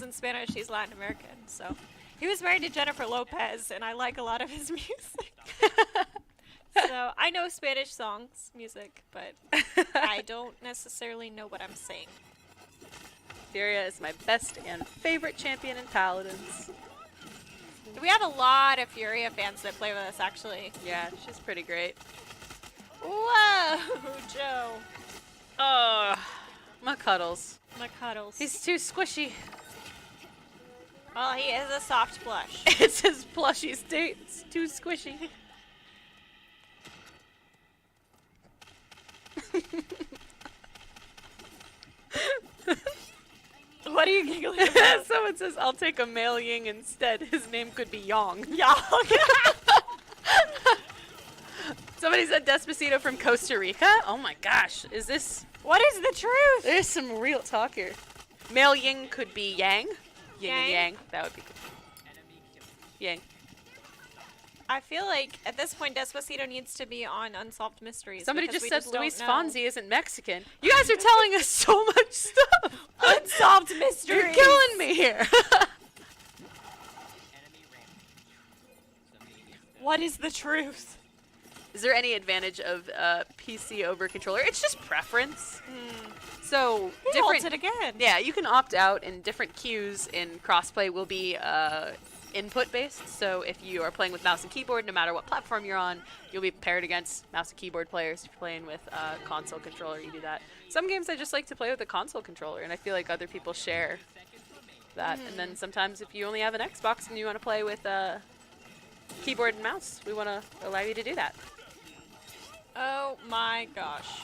in Spanish. He's Latin American, so he was married to Jennifer Lopez, and I like a lot of his music. So I know Spanish songs, music, but I don't necessarily know what I'm saying. Furia is my best and favorite champion in Paladins. We have a lot of Furia fans that play with us, actually. Yeah, she's pretty great. Whoa, Joe. Oh, my cuddles. My cuddles. He's too squishy. Well, he is a soft blush. It's his plushy state. It's too squishy. What are you giggling about? Someone says, I'll take a male Ying instead. His name could be Yong. Y'all. Somebody said Despacito from Costa Rica. Oh my gosh. Is this... What is the truth? There's some real talk here. Male Ying could be Yang. Yin and Yang? Yang. That would be cool. Yang. I feel like at this point Despacito needs to be on Unsolved Mysteries. Somebody because just we said don't Luis know. Fonsi isn't Mexican. You guys are telling us so much stuff. Unsolved Mysteries. You're killing me here. Enemy rampage. What is the truth? Is there any advantage of PC over controller? It's just preference. So He different. ulted again. Yeah, you can opt out, and different cues in crossplay will be input based. So if you are playing with mouse and keyboard, no matter what platform you're on, you'll be paired against mouse and keyboard players. If you're playing with console controller, you do that. Some games I just like to play with a console controller, and I feel like other people share that. And then sometimes if you only have an Xbox and you want to play with keyboard and mouse, we want to allow you to do that. Oh my gosh.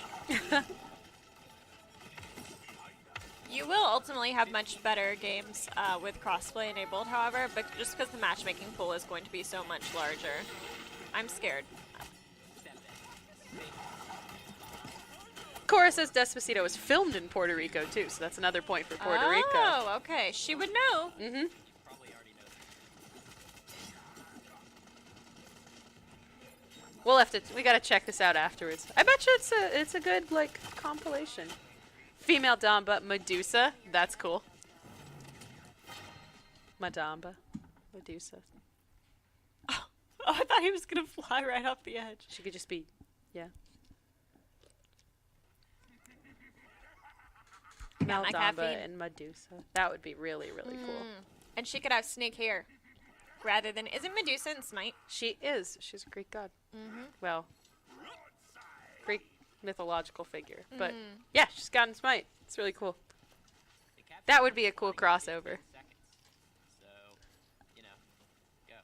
You will ultimately have much better games with crossplay enabled, however, but just because the matchmaking pool is going to be so much larger. I'm scared. Cora says Despacito was filmed in Puerto Rico too, so that's another point for Puerto Rico. Oh, okay. She would know. Mm-hmm. Probably already knows. We gotta check this out afterwards. I bet you it's a good like compilation. Female Damba, Medusa. That's cool. Madamba. Medusa. Oh, I thought he was gonna fly right off the edge. She could just be, yeah. Got my Maldamba caffeine. and Medusa. That would be really, really cool. And she could have snake hair, rather than isn't Medusa in Smite? She is. She's a Greek god. Mm-hmm. Well, Greek mythological figure. But yeah, she's god in Smite. It's really cool. The captain That would be a cool crossover. seconds. So, you know, go.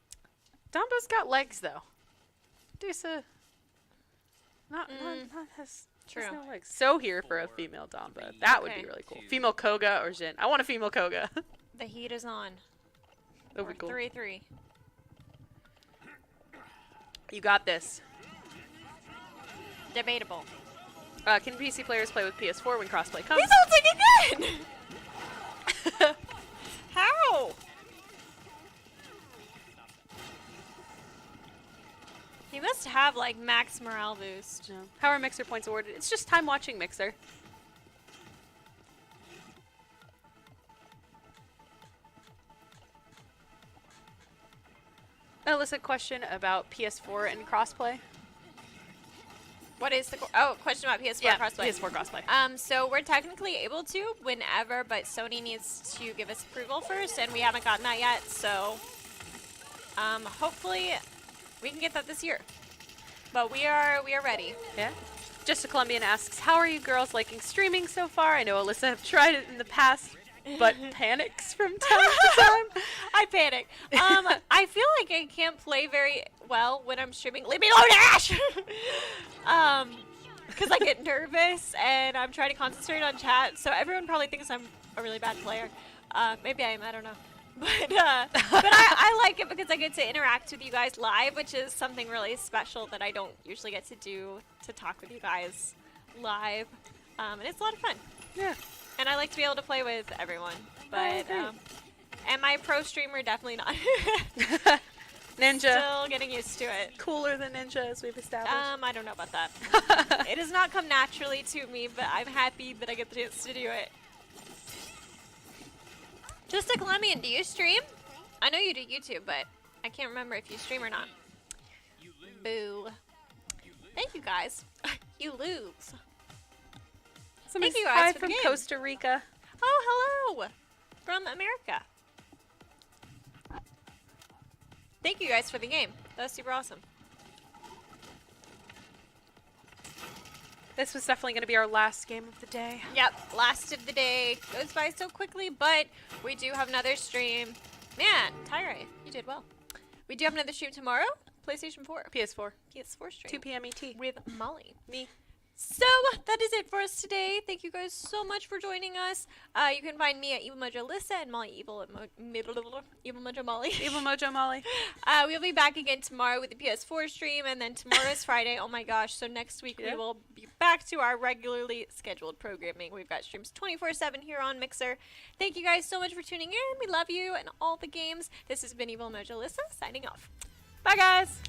Dumbo's got legs though. Medusa. Not has. True. Has no legs. So here for a female Damba. That would be Okay. really cool. Female Koga or Jin. I want a female Koga. The heat is on. That would be cool. 3-3. You got this. Debatable. Can PC players play with PS4 when crossplay comes? He's ulting again! How? He must have like max morale boost. No. How are Mixer points awarded? It's just time watching Mixer. Illicit question about PS4 and crossplay. What is the question about PS4 crossplay? PS4 crossplay. So we're technically able to whenever, but Sony needs to give us approval first, and we haven't gotten that yet. So hopefully we can get that this year. But we are ready. Yeah. Just a Colombian asks, how are you girls liking streaming so far? I know Alyssa have tried it in the past, but panics from time to time. I panic. I feel like I can't play very well when I'm streaming. Leave me alone, Ash! Because I get nervous and I'm trying to concentrate on chat. So everyone probably thinks I'm a really bad player. Maybe I am. I don't know. But I like it because I get to interact with you guys live, which is something really special that I don't usually get to do, to talk with you guys live. And it's a lot of fun. Yeah. And I like to be able to play with everyone. But agree. am I pro streamer? Definitely not. Ninja. Still getting used to it. Cooler than Ninja, as we've established. I don't know about that. It does not come naturally to me, but I'm happy that I get the chance to do it. Just a Colombian, do you stream? I know you do YouTube, but I can't remember if you stream or not. Boo. Thank you guys. You lose. Somebody's Thank you guys hi for the from game. Costa Rica. Oh, hello. From America. Thank you guys for the game. That was super awesome. This was definitely going to be our last game of the day. Yep, last of the day goes by so quickly, but we do have another stream. Man, hi-rez, you did well. We do have another stream tomorrow. PlayStation 4. PS4. PS4 stream. 2 p.m. ET. With Molly. Me. So that is it for us today. Thank you guys so much for joining us. You can find me at Evil Mojo Alyssa and Molly Evil Mojo Molly. Evil Mojo Molly. We'll be back again tomorrow with the PS4 stream, and then tomorrow is Friday. Oh my gosh! So next week we will be back to our regularly scheduled programming. We've got streams 24/7 here on Mixer. Thank you guys so much for tuning in. We love you and all the games. This has been Evil Mojo Alyssa signing off. Bye, guys.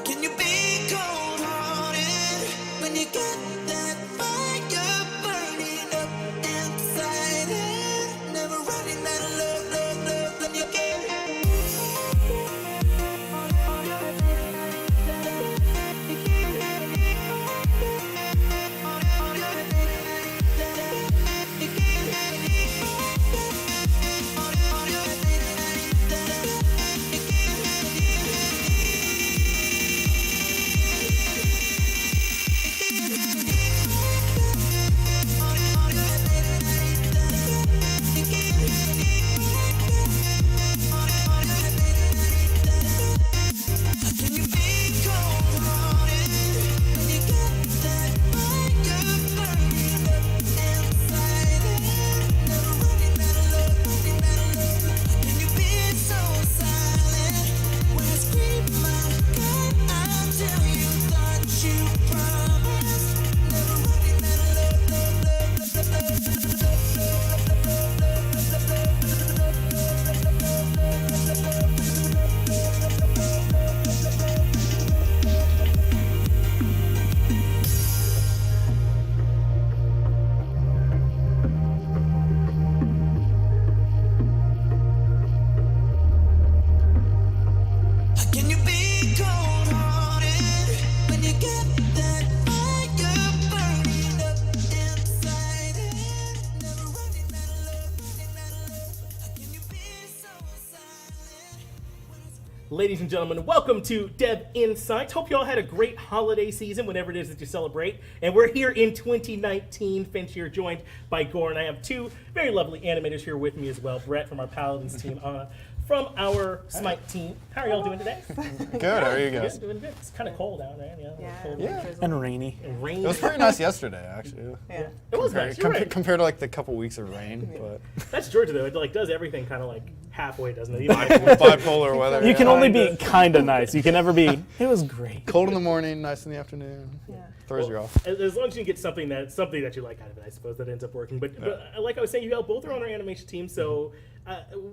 Can you be cold-hearted when you got that fire burning up inside it? Never running out of love when you get Ladies and gentlemen, welcome to Dev Insights. Hope you all had a great holiday season, whenever it is that you celebrate. And we're here in 2019. Finch here, joined by Gore, and I have two very lovely animators here with me as well. Brett from our Paladins team, from our Smite team. How are y'all doing today? Good. How are you guys? Good, doing good. It's kind of cold out there. Cold And rainy. and rainy. It was pretty nice yesterday, actually. Yeah. It was nice. You're right. Compared to like the couple weeks of rain, but That's Georgia though. It like does everything kind of like halfway, doesn't it? bipolar weather. You can only be kind of nice. You can never be. It was great. Cold in the morning, nice in the afternoon. Yeah. Throws you off. As long as you get something that you like out of it, I suppose that ends up working. But like I was saying, you all both are on our animation team, so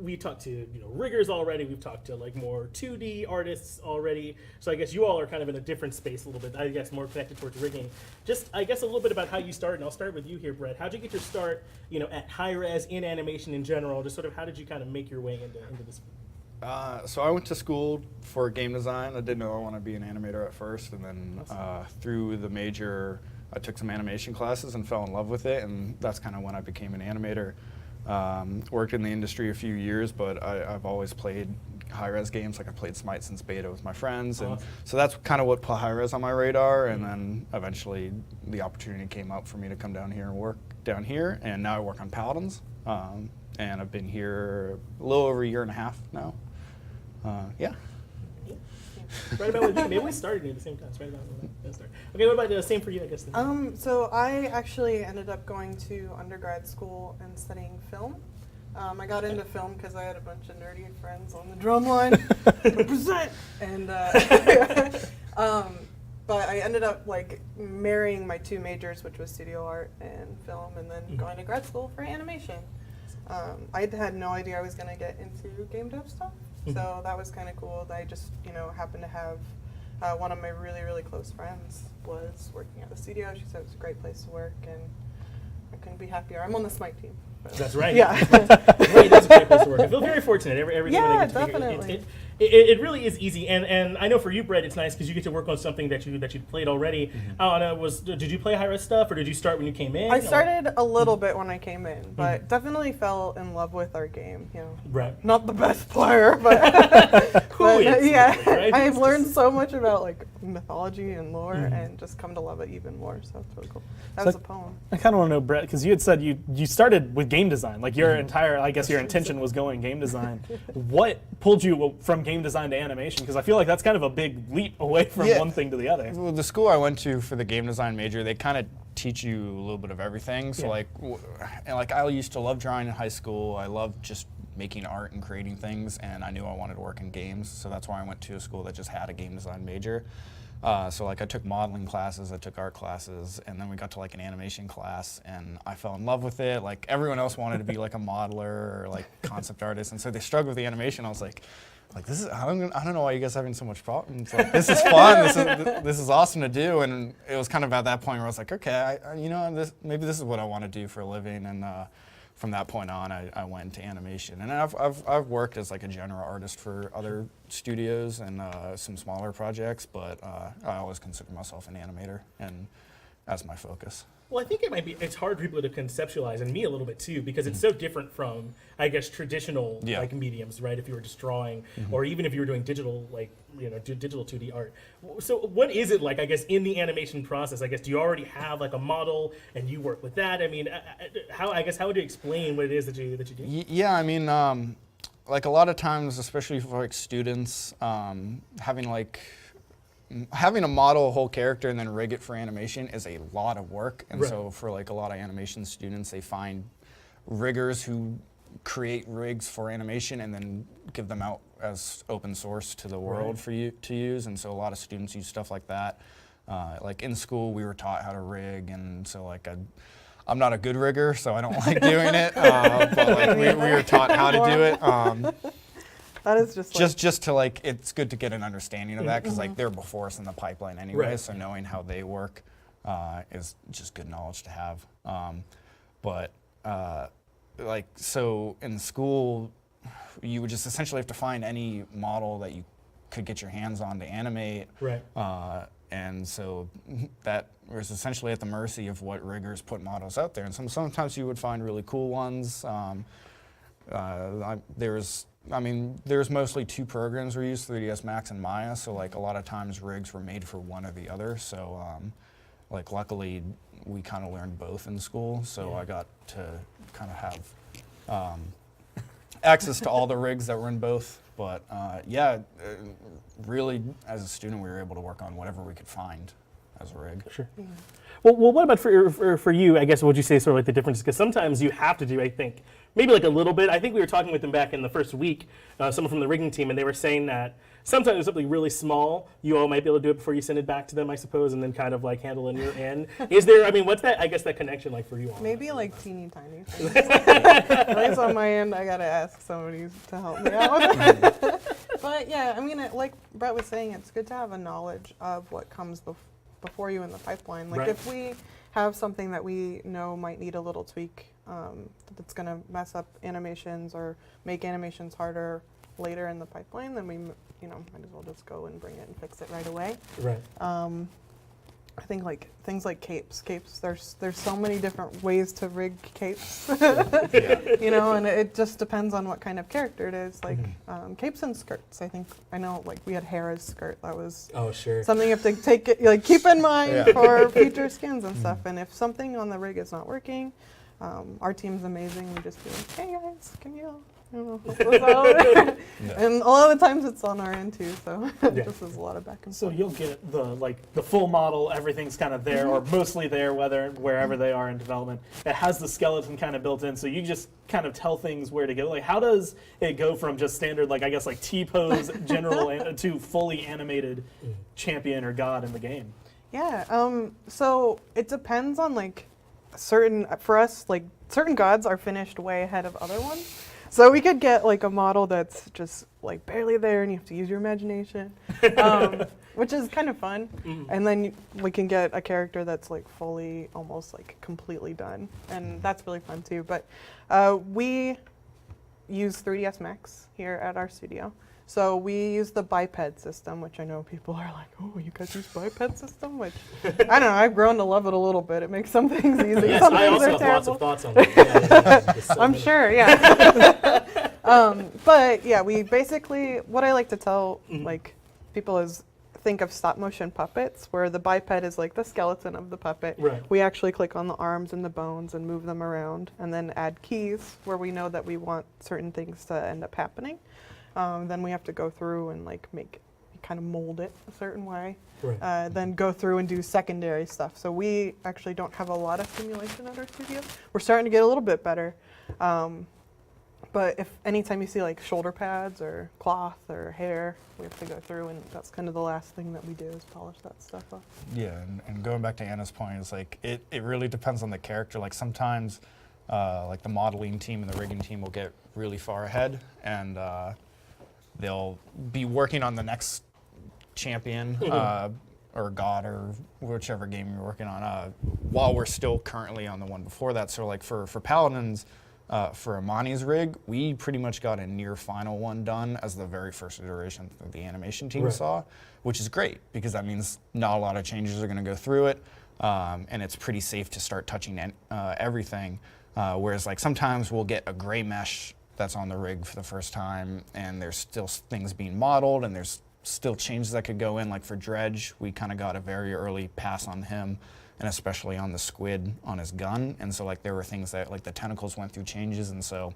we talked to riggers already. We've talked to like more 2D artists already. So I guess you all are kind of in a different space a little bit. I guess more connected towards rigging. Just I guess a little bit about how you started. And I'll start with you here, Brett. How'd you get your start? At hi-rez in animation in general. Just sort of how did you kind of make your way into this? So I went to school for game design. I didn't know I wanted to be an animator at first, and then through the major, I took some animation classes and fell in love with it, and that's kind of when I became an animator. Worked in the industry a few years, but I've always played hi-rez games. Like I played Smite since beta with my friends, and so that's kind of what put hi-rez on my radar. And then eventually the opportunity came up for me to come down here and work down here, and now I work on Paladins. And I've been here a little over a year and a half now. Right about with you. Maybe we started at the same time. It's right about when I started. Okay, what about the same for you, I guess? Then? So I actually ended up going to undergrad school and studying film. I got into film because I had a bunch of nerdy friends on the drum line. Represent! And, but I ended up like marrying my two majors, which was studio art and film, and then going to grad school for animation. I had no idea I was going to get into game dev stuff, so that was kind of cool. I just, happened to have one of my really, really close friends was working at the studio. She said it was a great place to work, and I couldn't be happier. I'm on the Smite team. That's right. Yeah. Right, that's a great place to work. I feel very fortunate every day when I get to definitely. It really is easy, and I know for you, Brett, it's nice because you get to work on something that you played already. Did you play hi-rez stuff, or did you start when you came in? I started a little bit when I came in, but definitely fell in love with our game. Right. Not the best player, but, Who is? yeah, Right? I've learned so much about like mythology and lore, and just come to love it even more. So it's really cool. That was a poem. I kind of want to know, Brett, because you had said you started with game design. Like your entire, I guess your intention was going game design. What pulled you from game design to animation? Because I feel like that's kind of a big leap away from one thing to the other. Well, the school I went to for the game design major, they kind of teach you a little bit of everything. So like I used to love drawing in high school. I loved just making art and creating things, and I knew I wanted to work in games. So that's why I went to a school that just had a game design major. So like I took modeling classes, I took art classes, and then we got to like an animation class, and I fell in love with it. Like everyone else wanted to be like a modeler or like concept artist, and so they struggled with the animation. I was like, like, this is, I don't know why you guys are having so much problems. Like, this is fun. This is awesome to do. And it was kind of at that point where I was like, okay, maybe this is what I want to do for a living. And from that point on, I went into animation. And I've worked as like a general artist for other studios and some smaller projects, but I always consider myself an animator, and that's my focus. Well, I think it's hard for people to conceptualize, and me a little bit too, because it's so different from, I guess, traditional like mediums, right? If you were just drawing, or even if you were doing digital, like, digital 2D art. So what is it like, I guess, in the animation process? I guess, do you already have like a model and you work with that? I mean, how would you explain what it is that you do? Yeah, I mean, like a lot of times, especially for like students, having a model a whole character and then rig it for animation is a lot of work. And so for like a lot of animation students, they find riggers who create rigs for animation and then give them out as open source to the world for you to use. And so a lot of students use stuff like that. Like in school, we were taught how to rig, and so like I'm not a good rigger, so I don't like doing it. But like we were taught how to do it. That is just to like, it's good to get an understanding of that, because like they're before us in the pipeline anyway, so knowing how they work is just good knowledge to have. Like, so in school, you would just essentially have to find any model that you could get your hands on to animate. And so that was essentially at the mercy of what riggers put models out there. And sometimes you would find really cool ones. There's mostly two programs we use, 3ds Max and Maya, so like a lot of times rigs were made for one or the other. So like luckily we kind of learned both in school, so I got to kind of have access to all the rigs that were in both. But really as a student we were able to work on whatever we could find as a rig. Sure. Yeah. Well, what about for you, I guess, would you say sort of like the difference? Because sometimes you have to do, I think, maybe like a little bit. I think we were talking with them back in the first week, someone from the rigging team, and they were saying that sometimes there's something really small, you all might be able to do it before you send it back to them, I suppose, and then kind of like handle in your end. Is there, I mean, what's that, I guess, that connection like for you all? Maybe like teeny tiny things. At least on my end, I gotta ask somebody to help me out. But yeah, I mean, like Brett was saying, it's good to have a knowledge of what comes before you in the pipeline. Like if we have something that we know might need a little tweak, that's going to mess up animations or make animations harder later in the pipeline, then we might as well just go and bring it and fix it right away. I think like things like capes. There's so many different ways to rig capes, and it just depends on what kind of character it is. Like capes and skirts. I know like we had hi-rez skirt. That was something you have to keep in mind for future skins and stuff. And if something on the rig is not working, our team's amazing. We just be like, hey guys, can you help us out? And a lot of the times it's on our end too, so this is a lot of back and forth. So you'll get the full model, everything's kind of there, or mostly there, wherever they are in development. It has the skeleton kind of built in, so you just kind of tell things where to go. Like, how does it go from just standard, like I guess like T-pose general to fully animated champion or god in the game? Yeah, so it depends on like certain gods are finished way ahead of other ones. So we could get like a model that's just like barely there and you have to use your imagination, which is kind of fun. And then we can get a character that's like fully, almost like completely done. And that's really fun too. But we use 3ds Max here at our studio. So we use the biped system, which I know people are like, oh, you guys use biped system? Which, I don't know, I've grown to love it a little bit. It makes some things easy. Yes, some I things also are have terrible. lots of thoughts on it. I'm sure, yeah. But yeah, we basically, what I like to tell like people is think of stop motion puppets, where the biped is like the skeleton of the puppet. We actually click on the arms and the bones and move them around, and then add keys where we know that we want certain things to end up happening. Then we have to go through and like kind of mold it a certain way. Then go through and do secondary stuff. So we actually don't have a lot of simulation at our studio. We're starting to get a little bit better. But if anytime you see like shoulder pads or cloth or hair, we have to go through, and that's kind of the last thing that we do is polish that stuff off. Yeah, and going back to Anna's point, is like it really depends on the character. Like sometimes like the modeling team and the rigging team will get really far ahead, and they'll be working on the next champion or god or whichever game you're working on while we're still currently on the one before that. So like for Paladins, for Amani's rig, we pretty much got a near final one done as the very first iteration that the animation team saw, which is great because that means not a lot of changes are going to go through it, and it's pretty safe to start touching everything. Whereas like sometimes we'll get a gray mesh that's on the rig for the first time, and there's still things being modeled, and there's still changes that could go in. Like for Dredge, we kind of got a very early pass on him, and especially on the squid on his gun. And so like there were things that like the tentacles went through changes, and so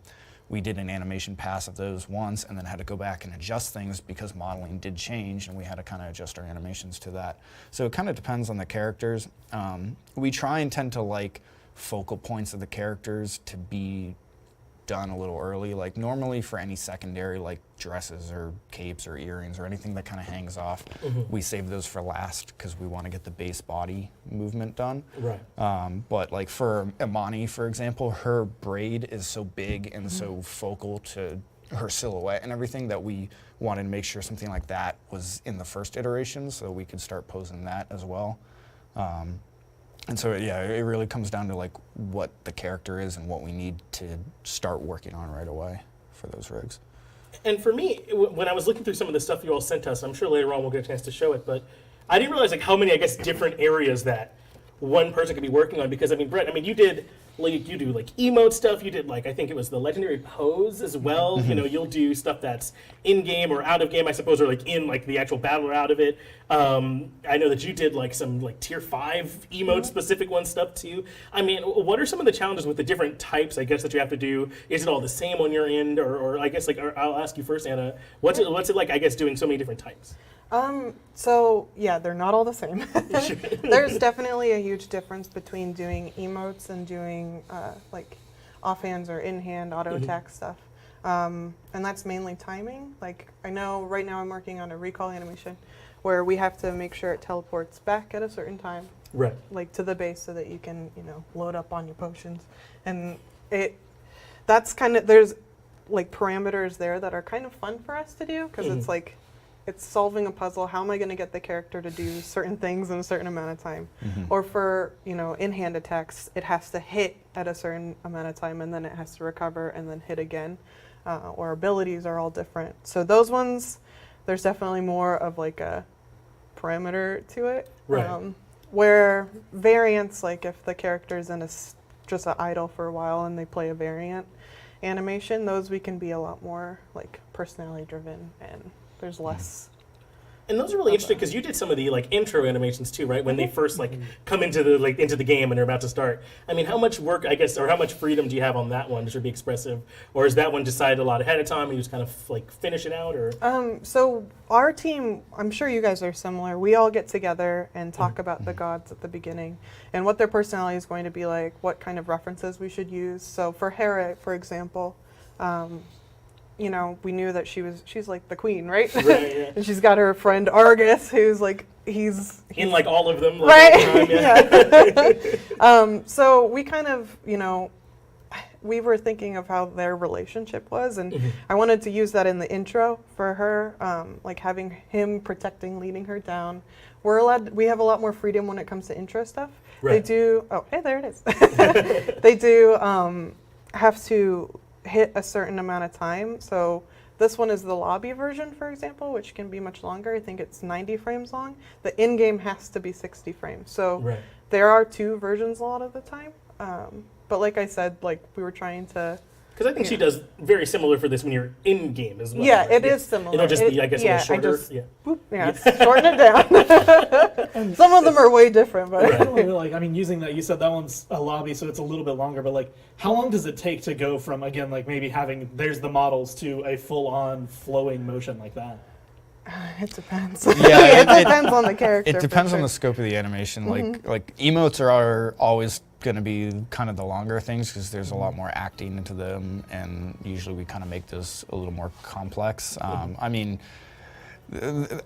we did an animation pass of those once and then had to go back and adjust things because modeling did change, and we had to kind of adjust our animations to that. So it kind of depends on the characters. We try and tend to like focal points of the characters to be done a little early. Like normally for any secondary like dresses or capes or earrings or anything that kind of hangs off, we save those for last because we want to get the base body movement done. Right. But like for Imani, for example, her braid is so big and so focal to her silhouette and everything that we wanted to make sure something like that was in the first iteration so we could start posing that as well. And so, yeah, it really comes down to like what the character is and what we need to start working on right away for those rigs. And for me, when I was looking through some of the stuff you all sent us, I'm sure later on we'll get a chance to show it, but I didn't realize like how many, I guess, different areas that one person could be working on. Because I mean, Brett, I mean, you do like emote stuff. You did like, I think it was the legendary pose as well. You know, you'll do stuff that's in game or out of game, I suppose, or like in like the actual battle or out of it. I know that you did like some like tier 5 emote specific one stuff too. I mean, what are some of the challenges with the different types, I guess, that you have to do? Is it all the same on your end, or I guess like I'll ask you first, Anna. What's it like, I guess, doing so many different types? So yeah, they're not all the same. There's definitely a huge difference between doing emotes and doing like offhands or in-hand auto attack stuff. And that's mainly timing. Like I know right now I'm working on a recall animation where we have to make sure it teleports back at a certain time. Right. Like to the base so that you can, you know, load up on your potions. And that's kind of, there's like parameters there that are kind of fun for us to do because it's like, it's solving a puzzle. How am I going to get the character to do certain things in a certain amount of time? Or for, you know, in-hand attacks, it has to hit at a certain amount of time and then it has to recover and then hit again. Or abilities are all different. So those ones, there's definitely more of like a parameter to it. Right. Where variants, like if the character's in just an idle for a while and they play a variant animation, those we can be a lot more like personality driven and there's less. And those are really interesting because you did some of the like intro animations too, right? When they first like come into the game and they're about to start. I mean, how much work, I guess, or how much freedom do you have on that one to be expressive, or is that one decided a lot ahead of time and you just kind of like finish it out, or? So our team, I'm sure you guys are similar. We all get together and talk about the gods at the beginning and what their personality is going to be like, what kind of references we should use. So for Hera, for example. You know, we knew that she's like the queen, right? Right, yeah. And she's got her friend Argus, who's like, he's in like all of them. Like, right? all the time, yeah. So we kind of, you know, we were thinking of how their relationship was, and I wanted to use that in the intro for her, like having him protecting, leading her down. We have a lot more freedom when it comes to intro stuff. Right. They do, oh, hey, there it is. They do have to hit a certain amount of time. So this one is the lobby version, for example, which can be much longer. I think it's 90 frames long. The in-game has to be 60 frames. So there are 2 versions a lot of the time. But like I said, like we were trying to... Because I think she does very similar for this when you're in-game as well. Yeah, right? it is similar. It'll just be, I guess, a little shorter. Shorten it down. Some of them are way different, but... Right. Like, I mean, using that, you said that one's a lobby, so it's a little bit longer, but like, how long does it take to go from, again, like maybe having, there's the models to a full-on flowing motion like that? It depends. Yeah, it depends on the character. It depends on the scope of the animation. Like emotes are always going to be kind of the longer things because there's a lot more acting into them, and usually we kind of make those a little more complex. I mean,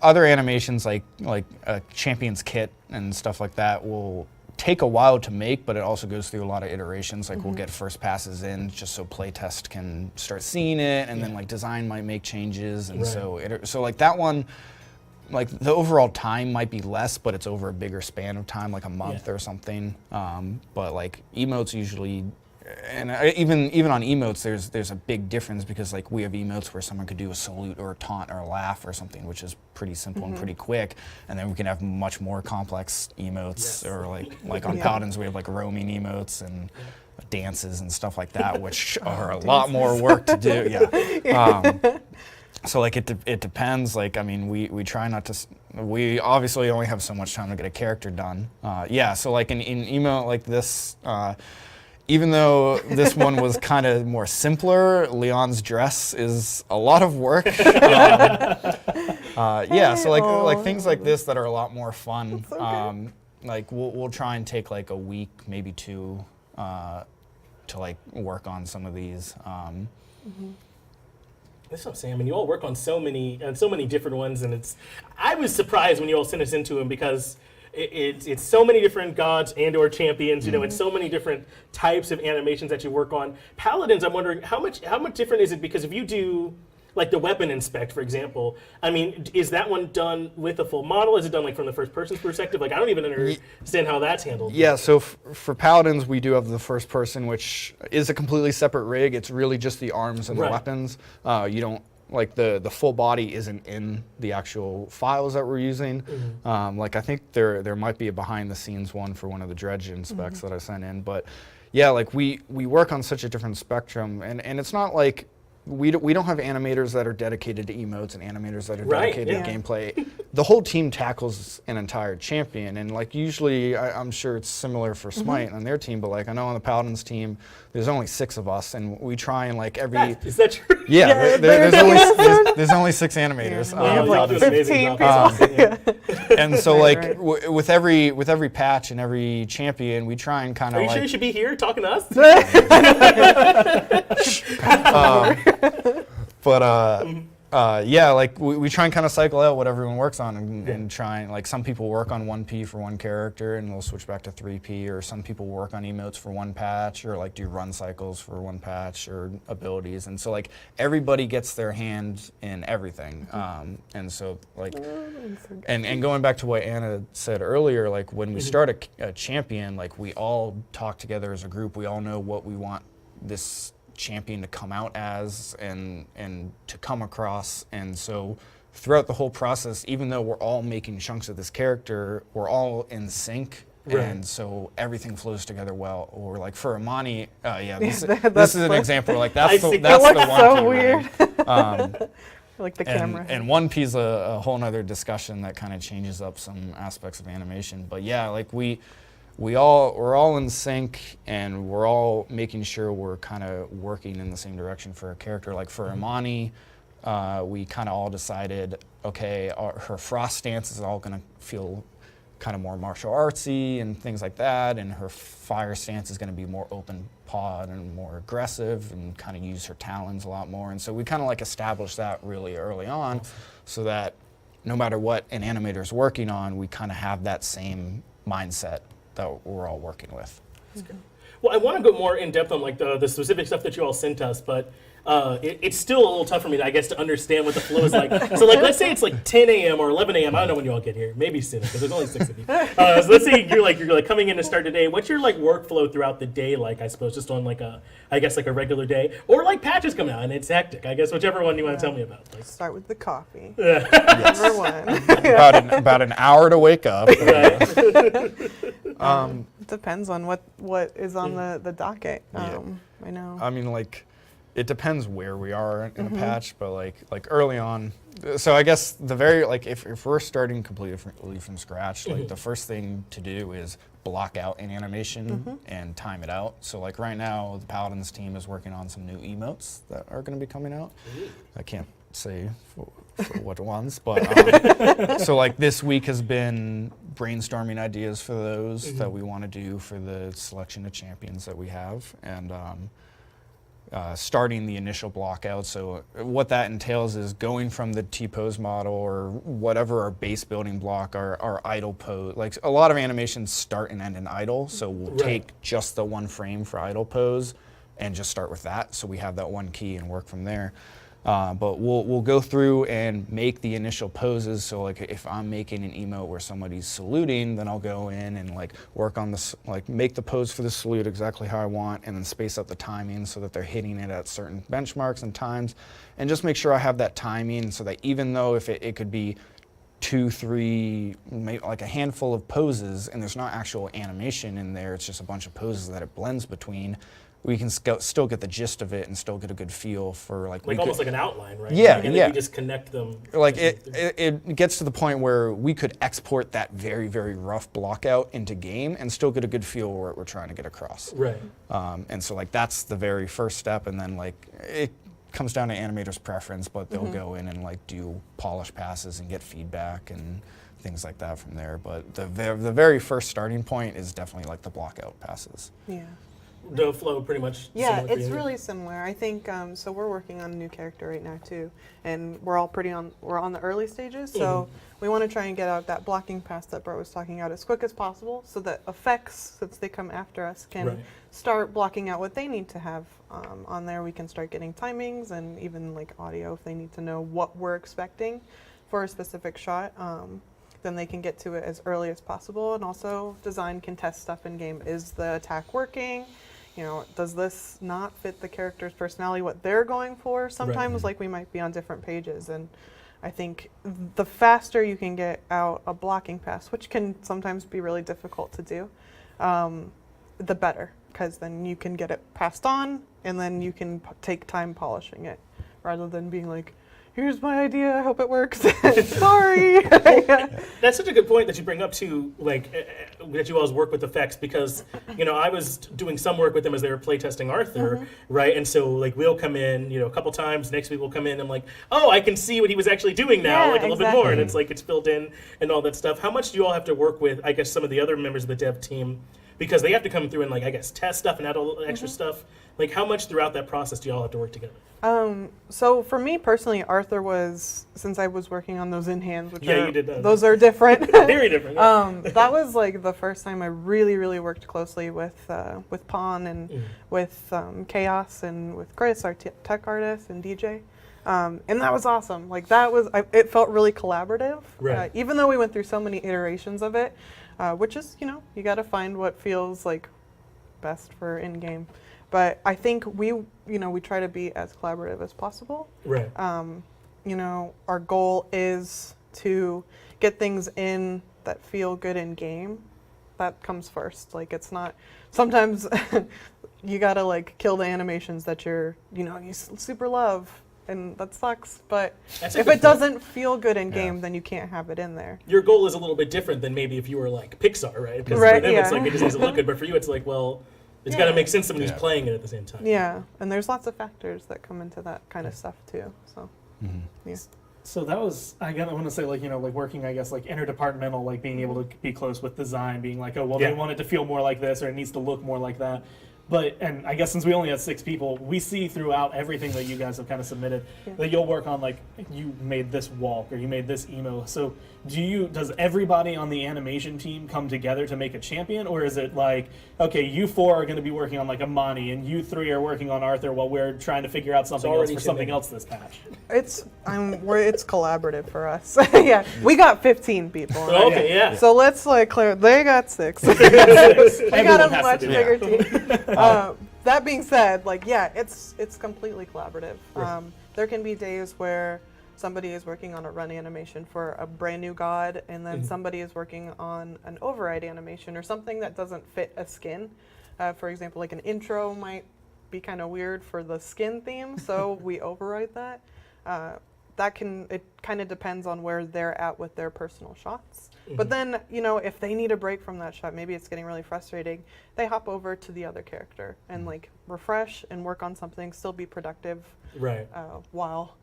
other animations like a champion's kit and stuff like that will take a while to make, but it also goes through a lot of iterations. Like we'll get first passes in just so playtest can start seeing it, and then like design might make changes, and so like that one, like the overall time might be less, but it's over a bigger span of time, like a month or something. But like emotes usually, and even on emotes, there's a big difference because like we have emotes where someone could do a salute or a taunt or a laugh or something, which is pretty simple and pretty quick, and then we can have much more complex emotes, or like on Paladins we have like roaming emotes and dances and stuff like that, which are a lot more work to do. So like it depends. Like I mean, we try not to. We obviously only have so much time to get a character done. So like in emote like this. Even though this one was kind of more simpler, Leon's dress is a lot of work. So like things like this that are a lot more fun. Like we'll try and take like a week, maybe 2, to like work on some of these. That's what I'm saying. I mean, you all work on so many different ones, and I was surprised when you all sent us into them because. It's so many different gods and/or champions, you know, it's so many different types of animations that you work on. Paladins, I'm wondering how much different is it? Because if you do like the weapon inspect, for example, I mean, is that one done with a full model? Is it done like from the first person's perspective? Like I don't even understand how that's handled. Yeah, so for Paladins, we do have the first person, which is a completely separate rig. It's really just the arms and the weapons. You don't. Like the full body isn't in the actual files that we're using. Like I think there might be a behind the scenes one for one of the dredge specs that I sent in. But yeah, like we work on such a different spectrum, and it's not like we don't have animators that are dedicated to emotes and animators that are dedicated to gameplay. The whole team tackles an entire champion, and like usually I'm sure it's similar for Smite on their team, but like I know on the Paladins team there's only 6 of us, and we try and like every is that true? Yeah, there's only 6 animators. We have like 15 people. And so like with every patch and every champion, we try and kind of Are you like. sure you should be here talking to us? Like we try and kind of cycle out what everyone works on and try and like some people work on 1P for one character and we'll switch back to 3P, or some people work on emotes for one patch, or like do run cycles for one patch or abilities, and so like everybody gets their hand in everything. And so like and going back to what Anna said earlier, like when we start a champion, like we all talk together as a group, we all know what we want this champion to come out as and to come across, and so throughout the whole process, even though we're all making chunks of this character, we're all in sync, and so everything flows together well. Or like for Amani, this is an example. Like that's the one. So weird. Like the camera. And 1P is a whole nother discussion that kind of changes up some aspects of animation. But yeah, like we're all in sync, and we're all making sure we're kind of working in the same direction for a character. Like for Imani, we kind of all decided, okay, her frost stance is all going to feel kind of more martial artsy and things like that, and her fire stance is going to be more open pawed and more aggressive and kind of use her talons a lot more. And so we kind of like established that really early on, so that no matter what an animator is working on, we kind of have that same mindset that we're all working with. Well, I want to go more in depth on like the specific stuff that you all sent us, but it's still a little tough for me, I guess, to understand what the flow is like. So like, let's say it's like 10 a.m. or 11 a.m. I don't know when you all get here. Maybe soon, because there's only 6 of you. So let's say you're like coming in to start today. What's your like workflow throughout the day like? I suppose just on like a regular day, or like patches come out and it's hectic. I guess whichever one you want to tell me about. Like. Start with the coffee. Yes. Number one. about an hour to wake up. It depends on what is on the docket. I know. I mean, like, it depends where we are in a patch, but like early on. So I guess the very like if we're starting completely from scratch, like the first thing to do is block out an animation and time it out. So like right now, the Paladins team is working on some new emotes that are going to be coming out. I can't say for what ones, but so like this week has been brainstorming ideas for those that we want to do for the selection of champions that we have, and starting the initial block out. So what that entails is going from the T-pose model or whatever our base building block, our idle pose. Like a lot of animations start and end in idle, so we'll take just the one frame for idle pose and just start with that. So we have that one key and work from there. But we'll go through and make the initial poses. So like if I'm making an emote where somebody's saluting, then I'll go in and like work on this, like make the pose for the salute exactly how I want, and then space out the timing so that they're hitting it at certain benchmarks and times, and just make sure I have that timing so that even though if it could be 2, 3, maybe like a handful of poses and there's not actual animation in there, it's just a bunch of poses that it blends between, we can still get the gist of it and still get a good feel for like almost like an outline, right? Yeah, and yeah. You just connect them. Like it gets to the point where we could export that very, very rough block out into game and still get a good feel for what we're trying to get across. Right. And so like that's the very first step, and then like it comes down to animators' preference, but they'll go in and like do polish passes and get feedback and things like that from there. But the very first starting point is definitely like the block out passes. Yeah. The flow pretty much. Yeah, similar for it's you? really similar. I think so. We're working on a new character right now too, and we're on the early stages. So we want to try and get out that blocking pass that Bart was talking about as quick as possible, so that effects, since they come after us, can start blocking out what they need to have on there. We can start getting timings and even like audio if they need to know what we're expecting for a specific shot. Then they can get to it as early as possible, and also design can test stuff in game. Is the attack working? You know, does this not fit the character's personality, what they're going for? Sometimes like we might be on different pages, and I think the faster you can get out a blocking pass, which can sometimes be really difficult to do, the better, because then you can get it passed on, and then you can take time polishing it, rather than being like, here's my idea, I hope it works. Sorry. That's such a good point that you bring up too, like that you always work with effects, because you know I was doing some work with them as they were playtesting Arthur, right? And so like we'll come in, you know, a couple times. Next week we'll come in and I'm like, oh, I can see what he was actually doing now, like a little bit more, and it's like it's filled in and all that stuff. How much do you all have to work with, I guess, some of the other members of the dev team, because they have to come through and like I guess test stuff and add all the extra stuff. Like how much throughout that process do you all have to work together? So for me personally, Arthur was, since I was working on those in hands, which you did that. Those are different. Very different. Yeah. That was like the first time I really worked closely with Pawn and with Chaos and with Chris, our tech artist, and DJ. And that was awesome. Like that was, it felt really collaborative. Right. Even though we went through so many iterations of it, which is, you know, you got to find what feels like best for in-game. But I think we try to be as collaborative as possible. Right. You know, our goal is to get things in that feel good in game. That comes first. Like it's not, sometimes you gotta like kill the animations that you super love, and that sucks. But if it doesn't feel good in game, then you can't have it in there. Your goal is a little bit different than maybe if you were like Pixar, right? Because for them it's like it just needs to look good, but for you it's like, well, it's got to make sense to somebody who's playing it at the same time. Yeah, and there's lots of factors that come into that kind of stuff too. So, yeah. So that was, I want to say, like, you know, like working, I guess, like interdepartmental, like being able to be close with design, being like, oh, well, they want it to feel more like this, or it needs to look more like that. But, and I guess since we only had 6 people, we see throughout everything that you guys have kind of submitted that you'll work on, like, you made this walk or you made this emo. So does everybody on the animation team come together to make a champion? Or is it like, okay, you 4 are going to be working on like Amani and you 3 are working on Arthur while we're trying to figure out something else for something else this patch? It's collaborative for us. Yeah, we got 15 people. Right? Okay, yeah. So let's like clear. They got 6. They got a much bigger team. That being said, like it's completely collaborative. Right. There can be days where somebody is working on a run animation for a brand new god, and then somebody is working on an override animation or something that doesn't fit a skin. For example, like an intro might be kind of weird for the skin theme, so we override that. It kind of depends on where they're at with their personal shots. But then, you know, if they need a break from that shot, maybe it's getting really frustrating, they hop over to the other character and like refresh and work on something, still be productive, right? While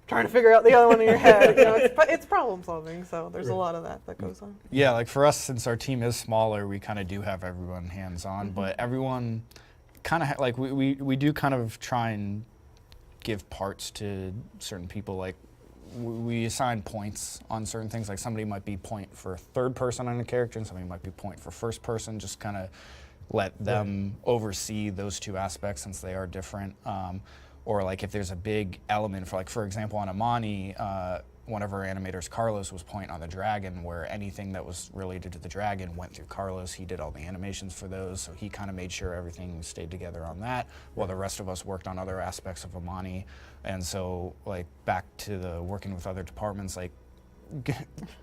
trying to figure out the other one in your head. You know, it's problem solving, so there's a lot of that goes on. Yeah, like for us, since our team is smaller, we kind of do have everyone hands-on, but everyone kind of like we do kind of try and give parts to certain people. Like we assign points on certain things. Like somebody might be point for third person on a character, and somebody might be point for first person. Just kind of let them oversee those two aspects since they are different. Or like if there's a big element for example, on Amani, one of our animators, Carlos, was point on the dragon, where anything that was related to the dragon went through Carlos. He did all the animations for those, so he kind of made sure everything stayed together on that, while the rest of us worked on other aspects of Amani. And so, like, back to the working with other departments, like,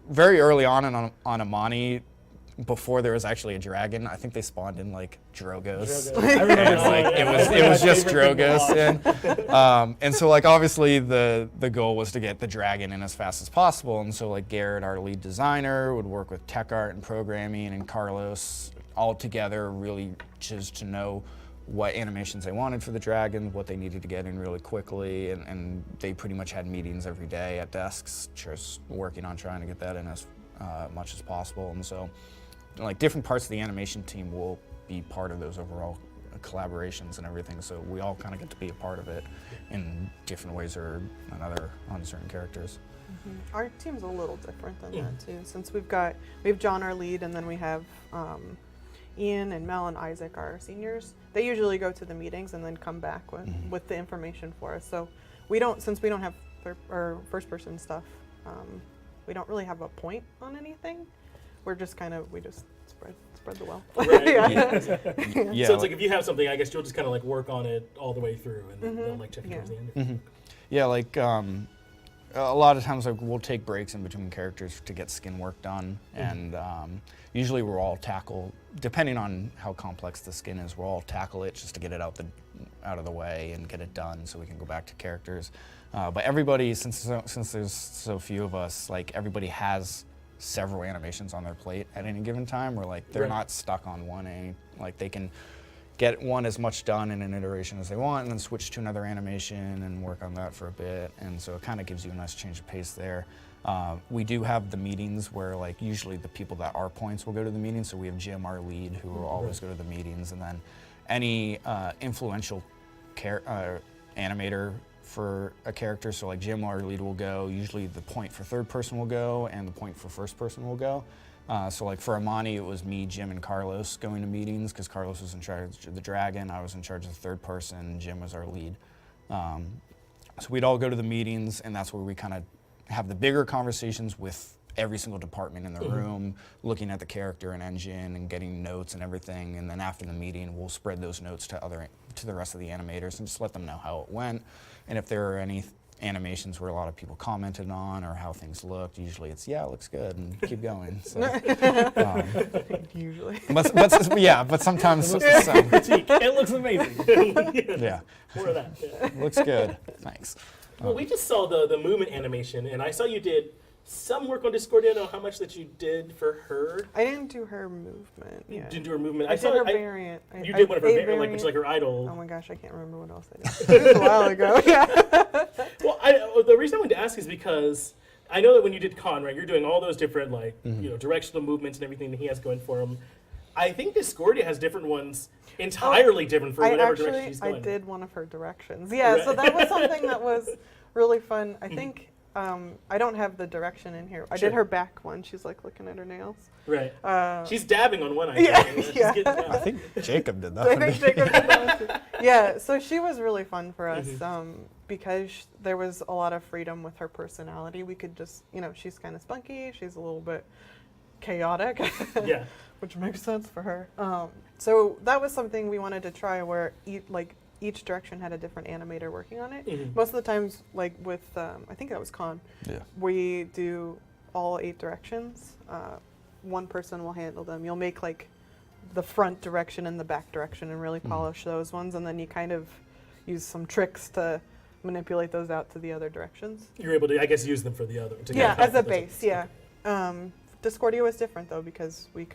very early on Amani, before there was actually a dragon, I think they spawned in like Drogos. I remember And, like, it was just Drogos. And so like obviously the goal was to get the dragon in as fast as possible. And so like Garrett, our lead designer, would work with tech art and programming, and Carlos all together really just to know what animations they wanted for the dragon, what they needed to get in really quickly, and they pretty much had meetings every day at desks just working on trying to get that in as much as possible. And so like different parts of the animation team will be part of those overall collaborations and everything, so we all kind of get to be a part of it in different ways or another on certain characters. Mm-hmm. Our team's a little different than that too, since we have John, our lead, and then we have Ian and Mel and Isaac, our seniors. They usually go to the meetings and then come back with the information for us. So since we don't have first person stuff, we don't really have a point on anything. We're just we just spread the wealth. Right. Yeah. So it's like if you have something, I guess you'll just kind of like work on it all the way through, and they'll like check it towards the end. Yeah, like a lot of times like we'll take breaks in between characters to get skin work done, and usually we'll all tackle, depending on how complex the skin is, we'll all tackle it just to get it out of the way and get it done so we can go back to characters. But everybody, since there's so few of us, like everybody has several animations on their plate at any given time, where like they're not stuck on one. Like they can get one as much done in an iteration as they want, and then switch to another animation and work on that for a bit. And so it kind of gives you a nice change of pace there. We do have the meetings where like usually the people that are points will go to the meetings. So we have Jim, our lead, who will always go to the meetings, and then any influential animator for a character. So like Jim, our lead, will go. Usually the point for third person will go, and the point for first person will go. So like for Amani, it was me, Jim, and Carlos going to meetings, because Carlos was in charge of the dragon, I was in charge of the third person, and Jim was our lead. So we'd all go to the meetings, and that's where we kind of have the bigger conversations with every single department in the room, looking at the character and engine and getting notes and everything. And then after the meeting, we'll spread those notes to the rest of the animators and just let them know how it went. And if there are any animations where a lot of people commented on or how things looked, usually it's, yeah, it looks good, and keep going. So, usually. But sometimes some Critique. It looks amazing. yeah, More of that. Yeah. looks good. Thanks. Well, we just saw the movement animation, and I saw you did some work on Discord. I don't know how much that you did for her. I didn't do her movement. Yeah. Didn't do her movement. I did her variant. You did one of her variant, like, which is like her idol. Oh my gosh, I can't remember what else I did. It was a while ago. Yeah. Well, the reason I wanted to ask is because I know that when you did Con, right, you're doing all those different like directional movements and everything that he has going for him. I think Discordia has different ones, entirely different for whatever direction she's going. I did one of her directions. Yeah, so that was something that was really fun. I think I don't have the direction in here. I did her back one. She's like looking at her nails. Right. She's dabbing on one eye. Yeah. I think Jacob did that. I think Jacob did that one too. Yeah, so she was really fun for us because there was a lot of freedom with her personality. We could just, she's kind of spunky. She's a little bit chaotic. Yeah. Which makes sense for her. So that was something we wanted to try, where each direction had a different animator working on it. Most of the times, like with, I think that was Con, we do all 8 directions. One person will handle them. You'll make like the front direction and the back direction and really polish those ones, and then you kind of use some tricks to manipulate those out to the other directions. You're able to, I guess, use them for the other. As a base, Discordia was different though, because we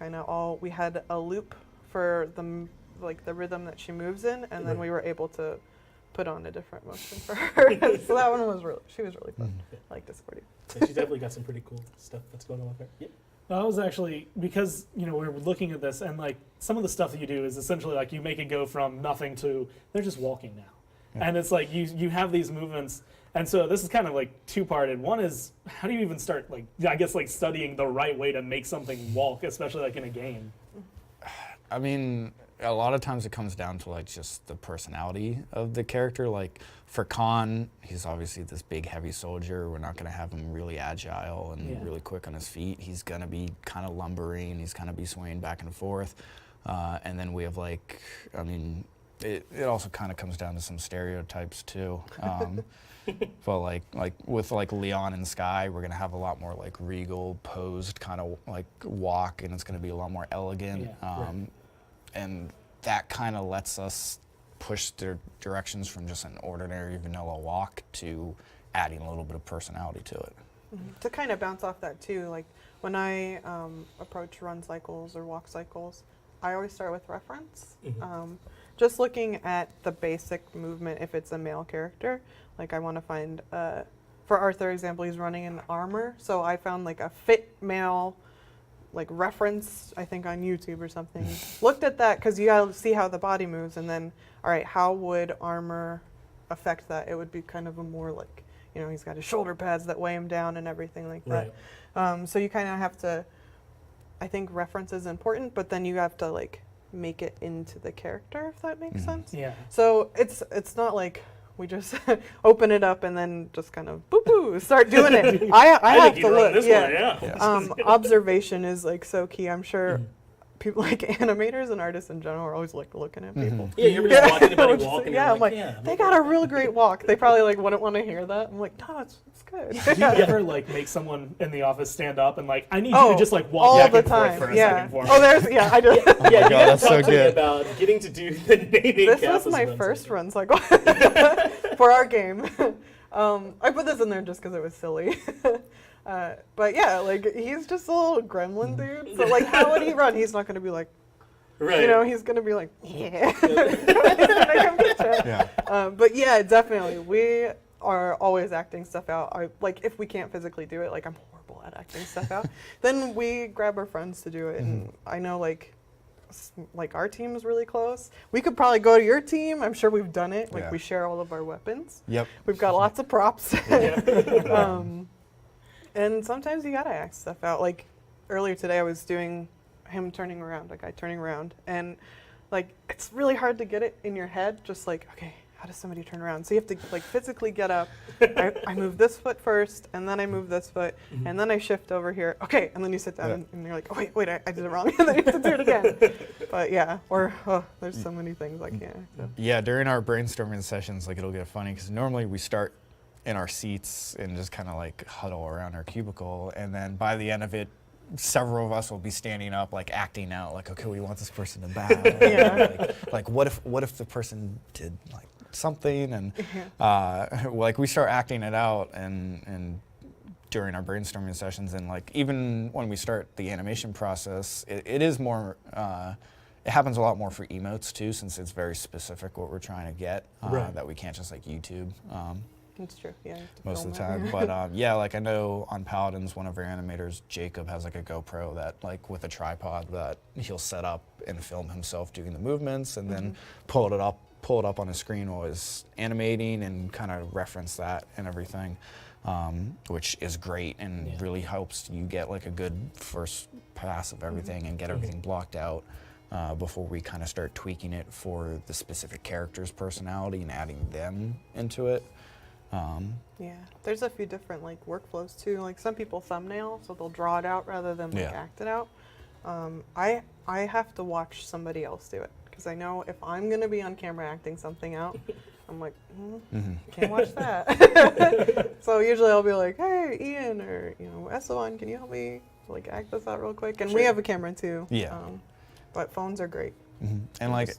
we had a loop for the rhythm that she moves in, and then we were able to put on a different motion for her. So that one was she was really fun. I like Discordia. Yeah, she's definitely got some pretty cool stuff that's going on with her. Yeah. I was actually, because, you know, we're looking at this, and like some of the stuff that you do is essentially like you make it go from nothing to they're just walking now. And it's like you have these movements. And so this is kind of like two-parted. One is, how do you even start, like, I guess, like studying the right way to make something walk, especially like in a game? I mean, a lot of times it comes down to like just the personality of the character. Like for Khan, he's obviously this big, heavy soldier. We're not going to have him really agile and really quick on his feet. He's going to be kind of lumbering. He's going to be swaying back and forth. And then we have like, I mean, it also kind of comes down to some stereotypes too. But like with like Leon and Sky, we're gonna have a lot more like regal, posed kind of like walk, and it's gonna be a lot more elegant. And that kind of lets us push their directions from just an ordinary vanilla walk to adding a little bit of personality to it. To kind of bounce off that too, like when I approach run cycles or walk cycles, I always start with reference. Just looking at the basic movement, if it's a male character, like I want to find, for Arthur example, he's running in armor, so I found like a fit male like reference, I think on YouTube or something. Looked at that because you gotta see how the body moves, and then, all right, how would armor affect that? It would be kind of a more like, you know, he's got his shoulder pads that weigh him down and everything like that. So you kind of have to, I think reference is important, but then you have to like make it into the character, if that makes sense. Yeah. So it's not like we just open it up and then just kind of boo start doing it. I have to look. Observation is like so key. I'm sure people like animators and artists in general are always like looking at people. Yeah, you ever just watch anybody walk and I'm like, they got a real great walk. They probably like wouldn't want to hear that. I'm like, no, it's good. Do you ever like make someone in the office stand up and like, I need you to just like walk all back the and time. forth for a second for me? Oh, there's I do. Yeah, God, that's so talk to me good. about getting to do the naming. This was my first run cycle for our game. I put this in there just because it was silly. But yeah, like he's just a little gremlin dude. So like, how would he run? He's not going to be like, you know, he's going to be like, yeah. But yeah, definitely, we are always acting stuff out. Like if we can't physically do it, like I'm horrible at acting stuff out, then we grab our friends to do it. And I know like our team is really close. We could probably go to your team. I'm sure we've done it. Like we share all of our weapons. We've got lots of props. And sometimes you gotta act stuff out. Like earlier today I was doing him turning around, a guy turning around, and like it's really hard to get it in your head, just like, okay, how does somebody turn around? So you have to like physically get up. I move this foot first, and then I move this foot, and then I shift over here. Okay, and then you sit down, and you're like, oh wait, I did it wrong, and then you have to do it again. But yeah, or there's so many things I can't. So. Yeah, during our brainstorming sessions, like it'll get funny because normally we start in our seats and just kind of like huddle around our cubicle, and then by the end of it, several of us will be standing up, like acting out, like, okay, we want this person to bow. Like what if the person did like something, and like we start acting it out, and during our brainstorming sessions, and like even when we start the animation process, it is more. It happens a lot more for emotes too, since it's very specific what we're trying to get. That we can't just like YouTube. That's true, yeah. Most of the time, but yeah, like I know on Paladins, one of our animators, Jacob, has like a GoPro that, like with a tripod, that he'll set up and film himself doing the movements, and then pull it up on his screen while he's animating, and kind of reference that and everything, which is great and really helps you get like a good first pass of everything and get everything blocked out. Before we kind of start tweaking it for the specific character's personality and adding them into it. Yeah, there's a few different like workflows too. Like some people thumbnail, so they'll draw it out rather than like act it out. I have to watch somebody else do it because I know if I'm gonna be on camera acting something out, I'm like, can't watch that. So usually I'll be like, hey, Ian, or Esteban, can you help me like act this out real quick? And we have a camera too. But phones are great. And like.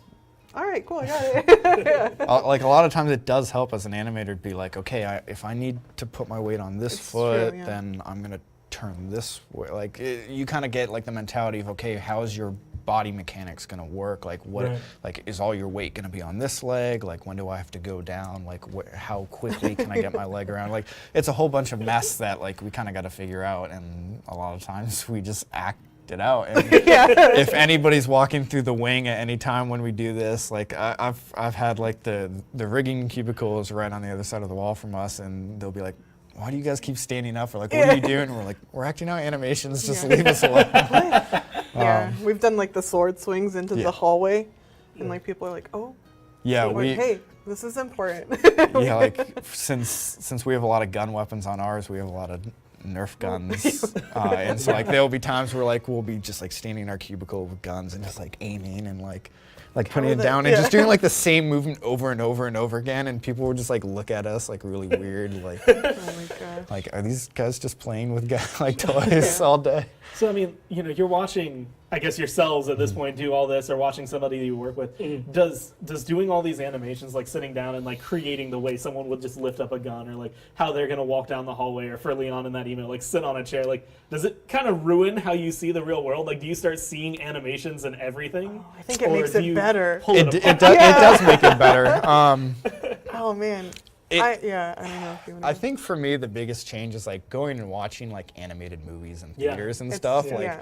All right, cool, I got it. Like a lot of times it does help as an animator to be like, okay, if I need to put my weight on this foot, then I'm going to turn this way. Like you kind of get like the mentality of, okay, how is your body mechanics gonna work? Like what? Right. Like is all your weight gonna be on this leg? Like when do I have to go down? Like how quickly can I get my leg around? Like it's a whole bunch of mess that like we kind of got to figure out, and a lot of times we just act it out. And if anybody's walking through the wing at any time when we do this, like I've had like the rigging cubicle is right on the other side of the wall from us, and they'll be like, why do you guys keep standing up? Or like, what are you doing? And we're like, we're acting out animations, just leave us alone. Yeah, we've done like the sword swings into the hallway, and like people are like, oh, yeah, hey, this is important. yeah, like since we have a lot of gun weapons on ours, we have a lot of Nerf guns, and so like there'll be times where like we'll be just like standing in our cubicle with guns and just like aiming and like putting it down and just doing like the same movement over and over and over again, and people would just like look at us like really weird, like Oh my god. like are these guys just playing with like toys all day? So I mean, you know, you're watching, I guess, yourselves at this point do all this, or watching somebody you work with. Does doing all these animations, like sitting down and like creating the way someone would just lift up a gun, or like how they're gonna walk down the hallway, or for Leon in that email, like sit on a chair, like does it kind of ruin how you see the real world? Like, do you start seeing animations and everything? I think it makes it better. It does make it better. Oh man. I don't know if you want I think for me the biggest change is like going and watching like animated movies in theaters and It's- stuff. yeah. Like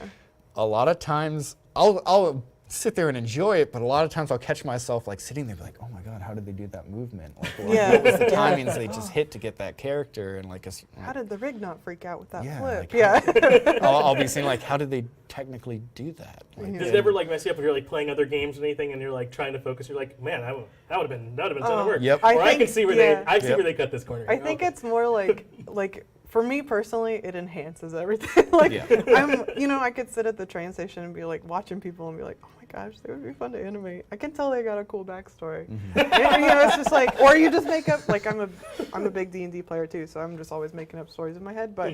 a lot of times I'll sit there and enjoy it, but a lot of times I'll catch myself like sitting there like, oh my god, how did they do that movement? Like what was the timings they just hit to get that character, and like How did the rig not freak out with that flip? like, I'll be saying like, how did they technically do that? Like, Does it ever like mess you up if you're like playing other games or anything, and you're like trying to focus? You're like, man, that would have been a ton of work. Yep. Or I think- can see where where they cut this corner. I think it's more like for me personally, it enhances everything. Like I could sit at the train station and be like watching people and be like, oh my gosh, they would be fun to animate. I can tell they got a cool backstory. And, it's just like, or you just make up. Like I'm a big D&D player too, so I'm just always making up stories in my head. But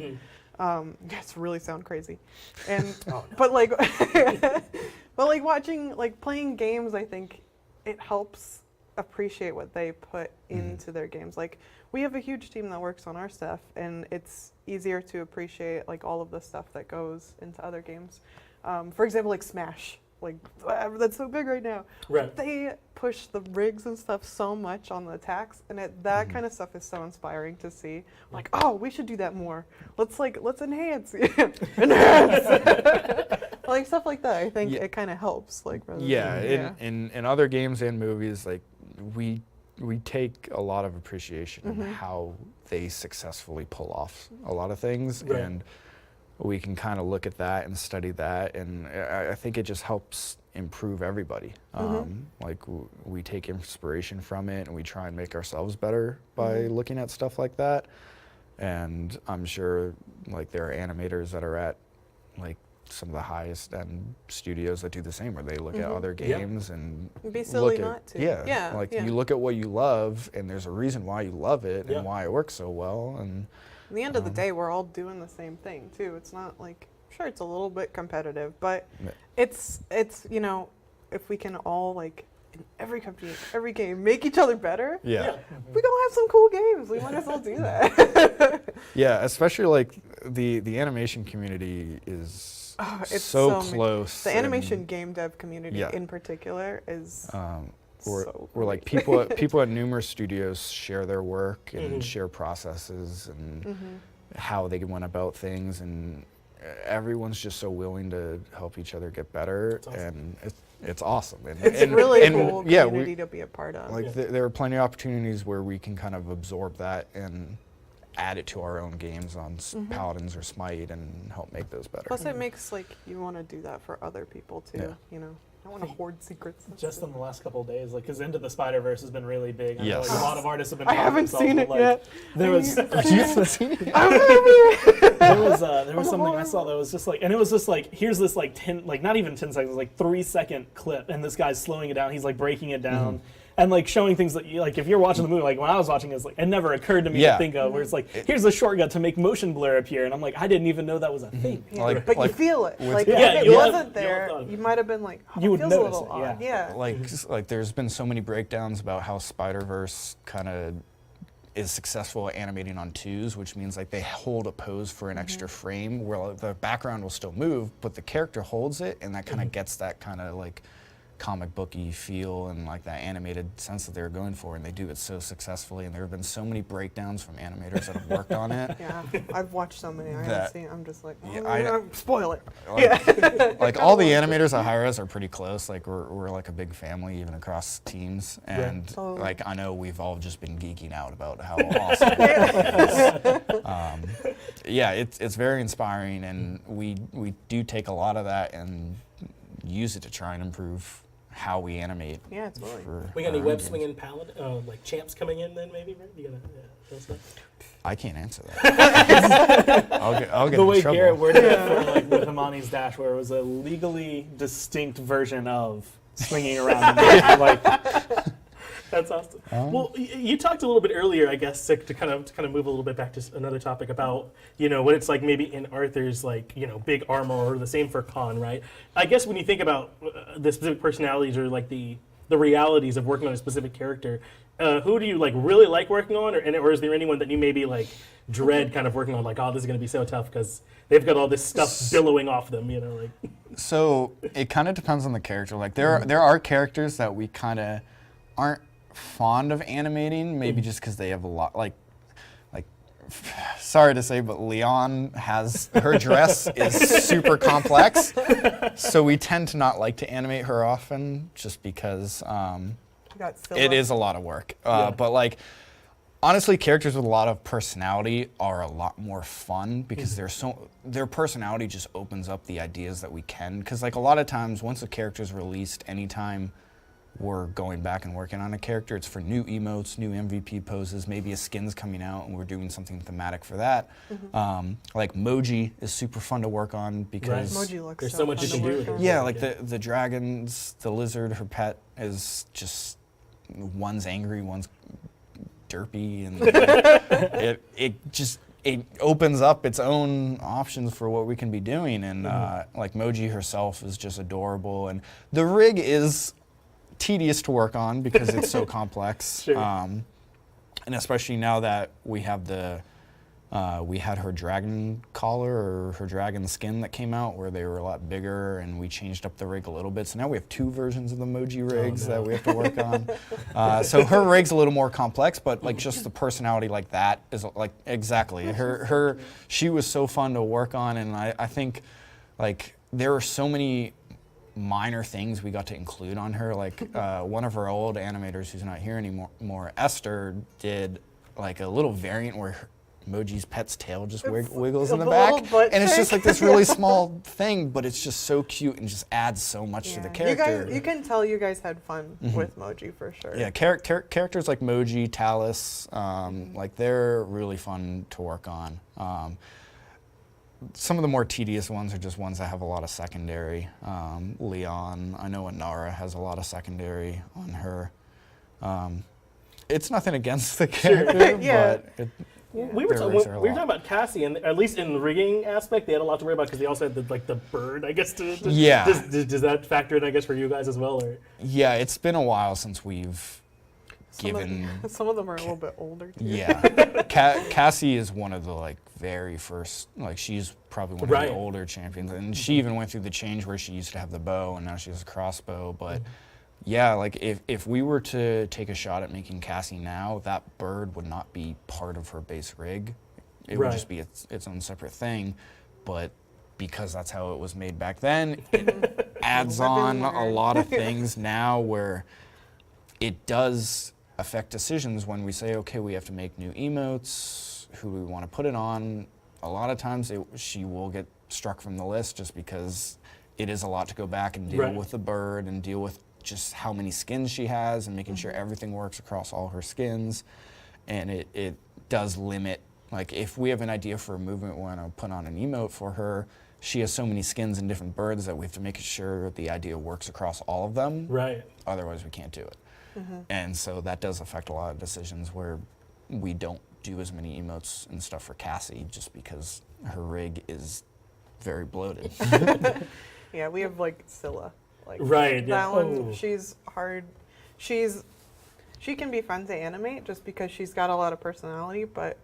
it's really sound crazy, and but like watching playing games, I think it helps appreciate what they put into their games. Like we have a huge team that works on our stuff, and it's easier to appreciate like all of the stuff that goes into other games. For example, like Smash, like that's so big right now. Right. They push the rigs and stuff so much on the attacks, and that kind of stuff is so inspiring to see. Like, oh, we should do that more. Let's enhance, enhance. Like stuff like that. I think it kind of helps. Like in other games and movies, like we take a lot of appreciation in how they successfully pull off a lot of things, and we can kind of look at that and study that, and I think it just helps improve everybody. Like we take inspiration from it, and we try and make ourselves better by looking at stuff like that. And I'm sure like there are animators that are at like some of the highest end studios that do the same, where they look at other games and it'd be silly look at, not to. You look at what you love, and there's a reason why you love it and why it works so well. And at the end of the day, we're all doing the same thing too. It's not like, sure, it's a little bit competitive, but it's if we can all like in every company, every game, make each other better. We gonna have some cool games. We might as well do that. Especially like the animation community is it's so close. The animation game dev community in particular is. We're like people at numerous studios share their work and share processes and how they went about things, and everyone's just so willing to help each other get better, and it's awesome. And, it's really cool community to be a part of. Like there are plenty of opportunities where we can kind of absorb that and add it to our own games on Paladins or Smite and help make those better. Plus, it makes like you want to do that for other people too. I want to hoard secrets. Just in the last couple of days, like, because Into the Spider-Verse has been really big. I know, Yes. like, a lot of artists have been. I haven't seen it yet. There was. You haven't seen it yet? There was something I saw that was just like, and it was just like, here's this like 10, like not even 10 seconds, like 3-second clip, and this guy's slowing it down. He's like breaking it down. And like showing things that, like, if you're watching the movie, like when I was watching, it's like it never occurred to me to think of. Where it's like, here's a shortcut to make motion blur appear, and I'm like, I didn't even know that was a thing. But you feel it. Like if it you wasn't there, you might have been like, oh, You it would feels a notice little it, odd. Yeah. Like there's been so many breakdowns about how Spider-Verse kind of is successful at animating on 2s, which means like they hold a pose for an extra frame where like, the background will still move, but the character holds it, and that kind of gets that kind of like comic booky feel and like that animated sense that they were going for, and they do it so successfully. And there have been so many breakdowns from animators that have worked on it. Yeah, I've watched so many. I That- haven't seen. I'm just like, oh, I- spoil it. Like, like all the animators at hi-rez are pretty close. Like we're like a big family, even across teams. And Oh. like I know we've all just been geeking out about how awesome it is. Yeah, it's very inspiring, and we do take a lot of that and use it to try and improve how we animate. Yeah, it's really. We got any web swinging like champs coming in then maybe? Right? You gonna tell us that? I can't answer that. I'll get The in way trouble. Garrett worded it for, like, with Amani's Dash, where it was a legally distinct version of swinging around. Like, That's awesome. Well, you talked a little bit earlier, I guess, to kind of move a little bit back to another topic about what it's like maybe in Arthur's like big armor, or the same for Khan, right? I guess when you think about the specific personalities or like the realities of working on a specific character, who do you like really like working on, or is there anyone that you maybe like dread kind of working on, like, oh, this is going to be so tough because they've got all this stuff billowing off them, like. So it kind of depends on the character. Like there are characters that we kind of aren't fond of animating, maybe just because they have a lot like sorry to say, but Leon has her dress is super complex, so we tend to not like to animate her often just because it is a lot of work. But like honestly, characters with a lot of personality are a lot more fun because their personality just opens up the ideas that we can. Because like a lot of times, once a character is released, anytime we're going back and working on a character, it's for new emotes, new MVP poses, maybe a skin's coming out and we're doing something thematic for that. Like Moji is super fun to work on because Moji looks there's so much you can do with her. yeah, like the dragons, the lizard, her pet is just, one's angry, one's derpy, and it opens up its own options for what we can be doing. And like Moji herself is just adorable, and the rig is tedious to work on because it's so complex. Sure. And especially now that we have we had her dragon collar or her dragon skin that came out where they were a lot bigger, and we changed up the rig a little bit. So now we have 2 versions of the Moji rigs that we have to work on. So her rig's a little more complex, but like just the personality like that is like exactly she was so fun to work on, and I think like there are so many minor things we got to include on her. Like one of our old animators who's not here anymore, Esther, did like a little variant where Moji's pet's tail just wiggles in the back, and it's just like this really small thing, but it's just so cute and just adds so much to the character. You can tell you guys had fun with Moji for sure. Yeah, characters like Moji, Talus, like they're really fun to work on. Some of the more tedious ones are just ones that have a lot of secondary. Leon, I know Anara has a lot of secondary on her. It's nothing against the character, but We were talking about Cassie, and at least in the rigging aspect, they had a lot to worry about because they also had the bird, I guess. Yeah. Does that factor in, I guess, for you guys as well? Or? Yeah, it's been a while since we've given. Some of them are a little bit older too. Yeah, Cassie is one of the like very first. Like she's probably one of the older champions, and she even went through the change where she used to have the bow and now she has a crossbow. But yeah, like if we were to take a shot at making Cassie now, that bird would not be part of her base rig. It would just be its own separate thing. But because that's how it was made back then, it adds on a lot of things now where it does affect decisions when we say, okay, we have to make new emotes, who do we want to put it on. A lot of times she will get struck from the list just because it is a lot to go back and deal with the bird and deal with just how many skins she has and making sure everything works across all her skins. And it does limit, like if we have an idea for a movement we want to put on an emote for her, she has so many skins and different birds that we have to make sure the idea works across all of them. Right. Otherwise we can't do it. And so that does affect a lot of decisions where we don't do as many emotes and stuff for Cassie just because her rig is very bloated. Yeah, we have like Scylla. Like that one, she's hard. She's she can be fun to animate just because she's got a lot of personality, but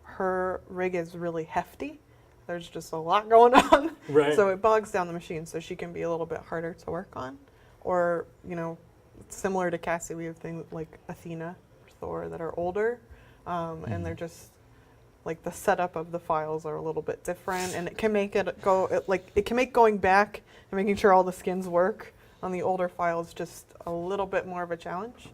her rig is really hefty. There's just a lot going on. Right. So it bogs down the machine, so she can be a little bit harder to work on. Or, you know, similar to Cassie, we have things like Athena or Thor that are older, and they're just, like, the setup of the files are a little bit different, and it can make it go, it can make going back and making sure all the skins work on the older files just a little bit more of a challenge.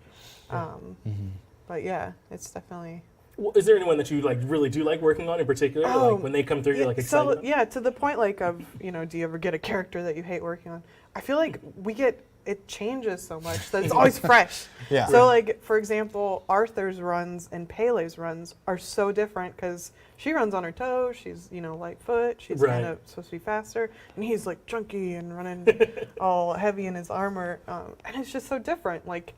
But yeah, it's definitely... Well, is there anyone that you like really do like working on in particular? Like when they come through, you're like excited? So, yeah, to the point like of, you know, do you ever get a character that you hate working on? I feel like it changes so much that it's always fresh. Yeah. So like, for example, Arthur's runs and Pele's runs are so different because she runs on her toes, she's, you know, light foot, she's kind of supposed to be faster, and he's like chunky and running all heavy in his armor, and it's just so different. Like,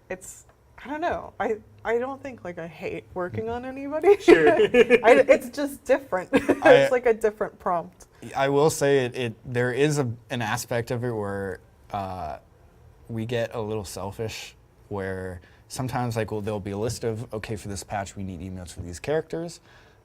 it's, I don't know. I don't think like I hate working on anybody. Sure. It's just different. It's like a different prompt. I will say there is an aspect of it where we get a little selfish, where sometimes like there'll be a list of, okay, for this patch we need emotes for these characters,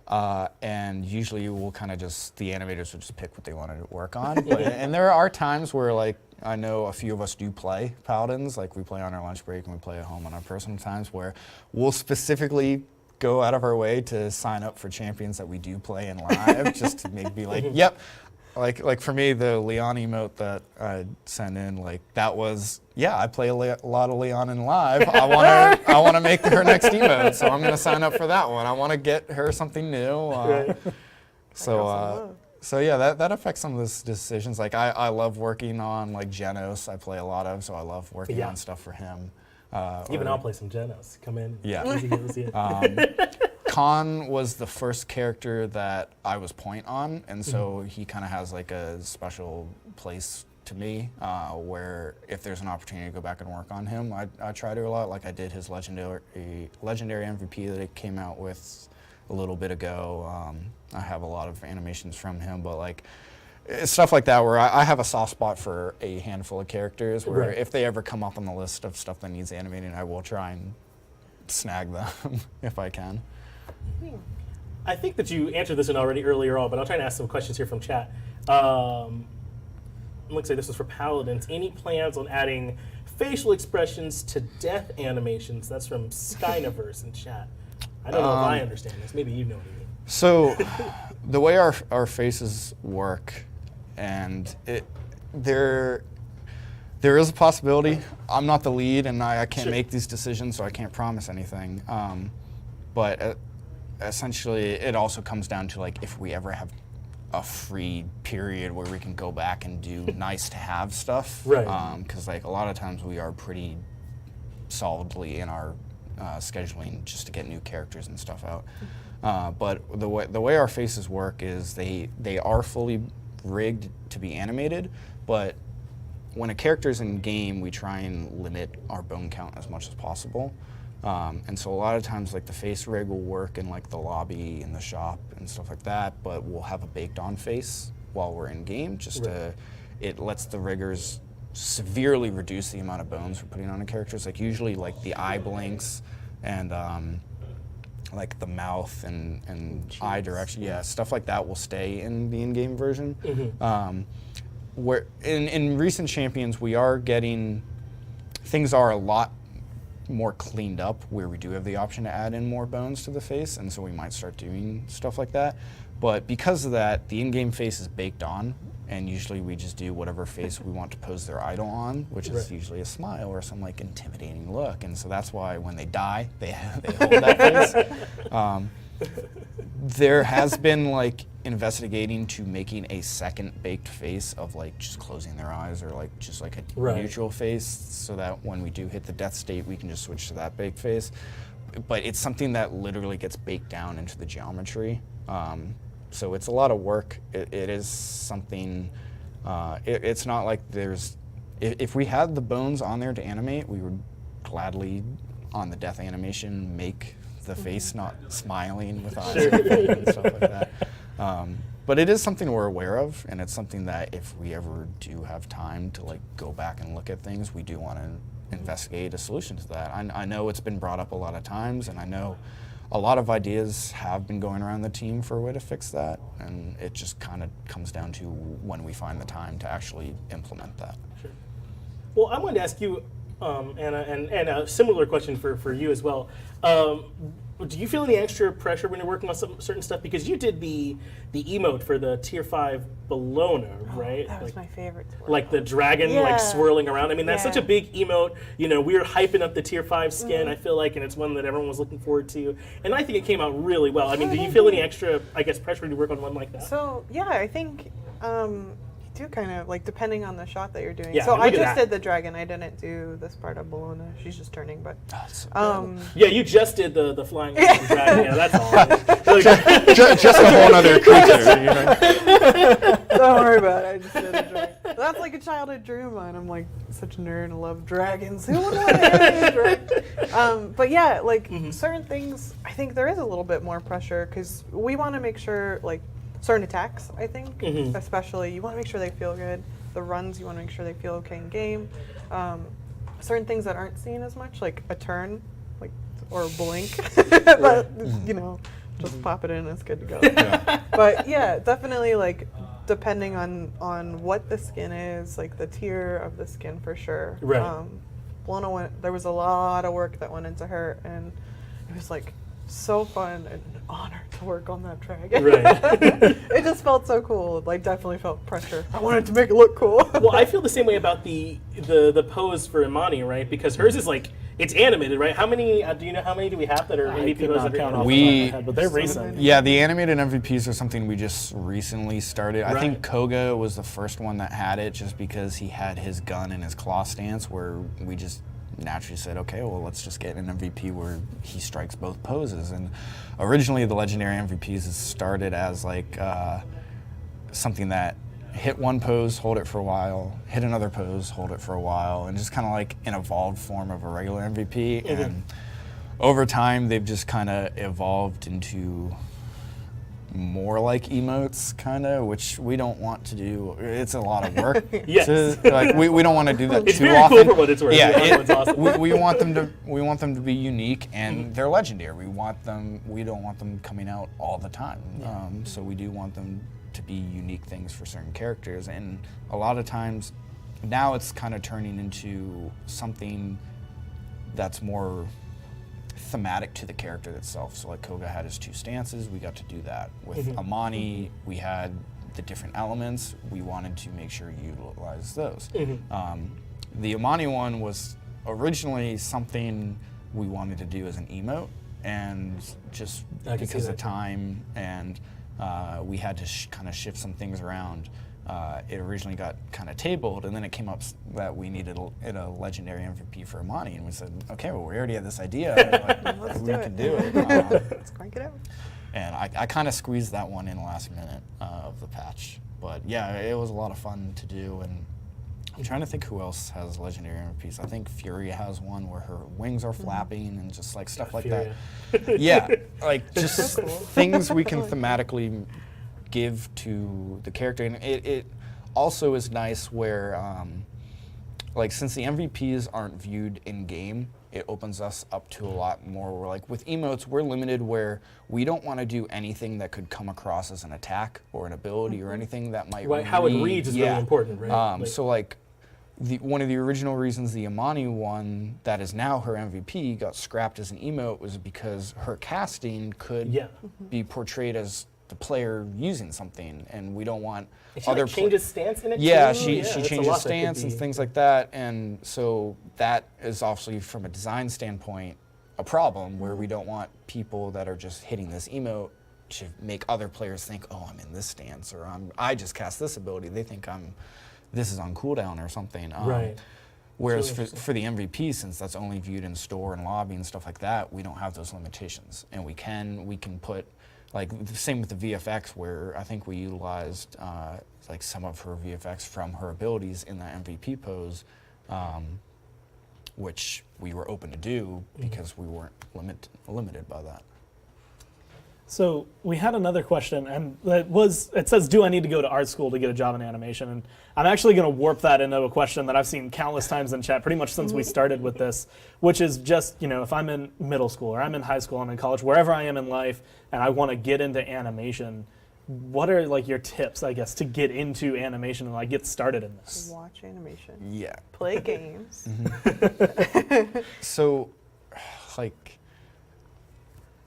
and usually we'll kind of just, the animators will just pick what they want to work on. And there are times where like, I know a few of us do play Paladins, like we play on our lunch break and we play at home on our personal times, where we'll specifically go out of our way to sign up for champions that we do play in live, just to be like, yep. Like for me, the Leon emote that I sent in, like that was, yeah, I play a lot of Leon in live. I want to make her next emote, so I'm gonna sign up for that one. I want to get her something new. So yeah, that affects some of those decisions. Like I love working on like Genos. I play a lot of, so I love working on stuff for him. Even I'll play some Genos. Come in. Yeah. Easy hits, Khan was the first character that I was point on, and so he kind of has like a special place to me, where if there's an opportunity to go back and work on him, I try to a lot. Like I did his legendary MVP that it came out with a little bit ago. I have a lot of animations from him, but like stuff like that where I have a soft spot for a handful of characters where if they ever come up on the list of stuff that needs animating, I will try and snag them if I can. I think that you answered this one already earlier on, but I'll try and ask some questions here from chat. Looks like this was for Paladins. Any plans on adding facial expressions to death animations? That's from Skyniverse in chat. I don't know if I understand this. Maybe you know what I mean. So the way our faces work, and there is a possibility. I'm not the lead, and I can't make these decisions, so I can't promise anything. But essentially, it also comes down to like if we ever have a free period where we can go back and do nice to have stuff. Right. Because like a lot of times we are pretty solidly in our scheduling just to get new characters and stuff out. But the way our faces work is they are fully rigged to be animated, but when a character's in game, we try and limit our bone count as much as possible. And so a lot of times like the face rig will work in like the lobby and the shop and stuff like that, but we'll have a baked on face while we're in game just to, it lets the riggers severely reduce the amount of bones we're putting on a character. Like usually like the eye blinks and like the mouth and eye direction, stuff like that will stay in the in-game version. Where in recent champions we are getting, things are a lot more cleaned up where we do have the option to add in more bones to the face, and so we might start doing stuff like that. But because of that, the in-game face is baked on, and usually we just do whatever face we want to pose their idol on, which is usually a smile or some like intimidating look. And so that's why when they die, they hold that face. There has been like investigating to making a second baked face of like just closing their eyes or like just like a neutral face, so that when we do hit the death state, we can just switch to that baked face. But it's something that literally gets baked down into the geometry. So it's a lot of work. It is something, it's not like there's, if we had the bones on there to animate, we would gladly, on the death animation, make the face not smiling with eyes and stuff like that. But it is something we're aware of, and it's something that if we ever do have time to like go back and look at things, we do want to investigate a solution to that. I know it's been brought up a lot of times, and I know a lot of ideas have been going around the team for a way to fix that, and it just kind of comes down to when we find the time to actually implement that. Sure. Well, I wanted to ask you, Anna, and a similar question for you as well. Do you feel any extra pressure when you're working on some certain stuff? Because you did the emote for the Tier 5 Bologna, right? That was my favorite. Like the dragon like swirling around. I mean, that's such a big emote. You know, we were hyping up the Tier 5 skin, I feel like, and it's one that everyone was looking forward to. And I think it came out really well. I mean, do you feel any extra, I guess, pressure when you work on one like that? So, yeah, I think you do kind of, like, depending on the shot that you're doing. Yeah, so I look at just that. did the dragon. I didn't do this part of Bologna. She's just turning, but... Yeah, you just did the flying dragon. Yeah, that's all. Just a whole other creature, you know? Don't worry about it. I just did a dragon. That's like a childhood dream of mine. I'm like such a nerd. I love dragons. Who would want to animate a dragon? But yeah, like certain things, I think there is a little bit more pressure because we want to make sure, like certain attacks, I think, especially, you want to make sure they feel good. The runs, you want to make sure they feel okay in game. Certain things that aren't seen as much, like a turn, like or a blink, but you know, just pop it in, it's good to go. But yeah, definitely like depending on what the skin is, like the tier of the skin for sure. Right. Bologna there was a lot of work that went into her, and it was like so fun and an honor to work on that dragon. Right. It just felt so cool. Like definitely felt pressure. I wanted to make it look cool. Well, I feel the same way about the pose for Imani, right? Because hers is like, it's animated, right? How many, do you know how many do we have that are I MVP could poses? not count off We- the top of my head, but they're recent. Yeah, the animated MVPs are something we just recently started. I think Right. Koga was the first one that had it just because he had his gun and his claw stance where we just naturally said, okay, well, let's just get an MVP where he strikes both poses. And originally the Legendary MVPs started as like something that hit one pose, hold it for a while, hit another pose, hold it for a while, and just kind of like an evolved form of a regular MVP. And over time, they've just kind of evolved into more like emotes, kind of, which we don't want to do. It's a lot of work. Yes. Like, we don't want to do that It's too very often. cool for what it's worth. Yeah, The other one's awesome. we want them to be unique, and they're legendary. We don't want them coming out all the time. So we do want them to be unique things for certain characters, and a lot of times now it's kind of turning into something that's more thematic to the character itself. So like Koga had his two stances, we got to do that. With Amani, we had the different elements, we wanted to make sure you utilize those. The Amani one was originally something we wanted to do as an emote, and just I can see because that of too. time and we had to kind of shift some things around. It originally got kind of tabled, and then it came up that we needed a legendary MVP for Amani, and we said, okay, well, we already had this idea. Like, Let's we do can it. do it. Let's crank it out. And I kind of squeezed that one in the last minute of the patch. But yeah, it was a lot of fun to do, and I'm trying to think who else has legendary MVPs. I think Furia has one where her wings are flapping and just like stuff like that. Yeah, like just things we can thematically give to the character. And it also is nice where, like, since the MVPs aren't viewed in game, it opens us up to a lot more. We're like, with emotes, we're limited where we don't want to do anything that could come across as an attack or an ability or anything that might Right, how it reads is really important, right? So like, one of the original reasons the Amani one that is now her MVP got scrapped as an emote was because her casting could be portrayed as the player using something, and we don't want She other like changes stance in it yeah, too? she that's a changes lot that could stance and be- things like that, and so that is obviously from a design standpoint a problem where we don't want people that are just hitting this emote to make other players think, oh, I'm in this stance, or I just cast this ability. They think this is on cooldown or something. Right. Whereas really for the MVP, since that's only viewed in store and lobby and stuff like that, we don't have those limitations, and we can put, like, the same with the VFX, where I think we utilized like some of her VFX from her abilities in that MVP pose, which we were open to do because we weren't limited by that. So we had another question, and it says, do I need to go to art school to get a job in animation? And I'm actually going to warp that into a question that I've seen countless times in chat, pretty much since we started with this, which is just, if I'm in middle school or I'm in high school, I'm in college, wherever I am in life, and I want to get into animation, what are like your tips, I guess, to get into animation and like get started in this? Watch animation. Yeah. Play games. So, like,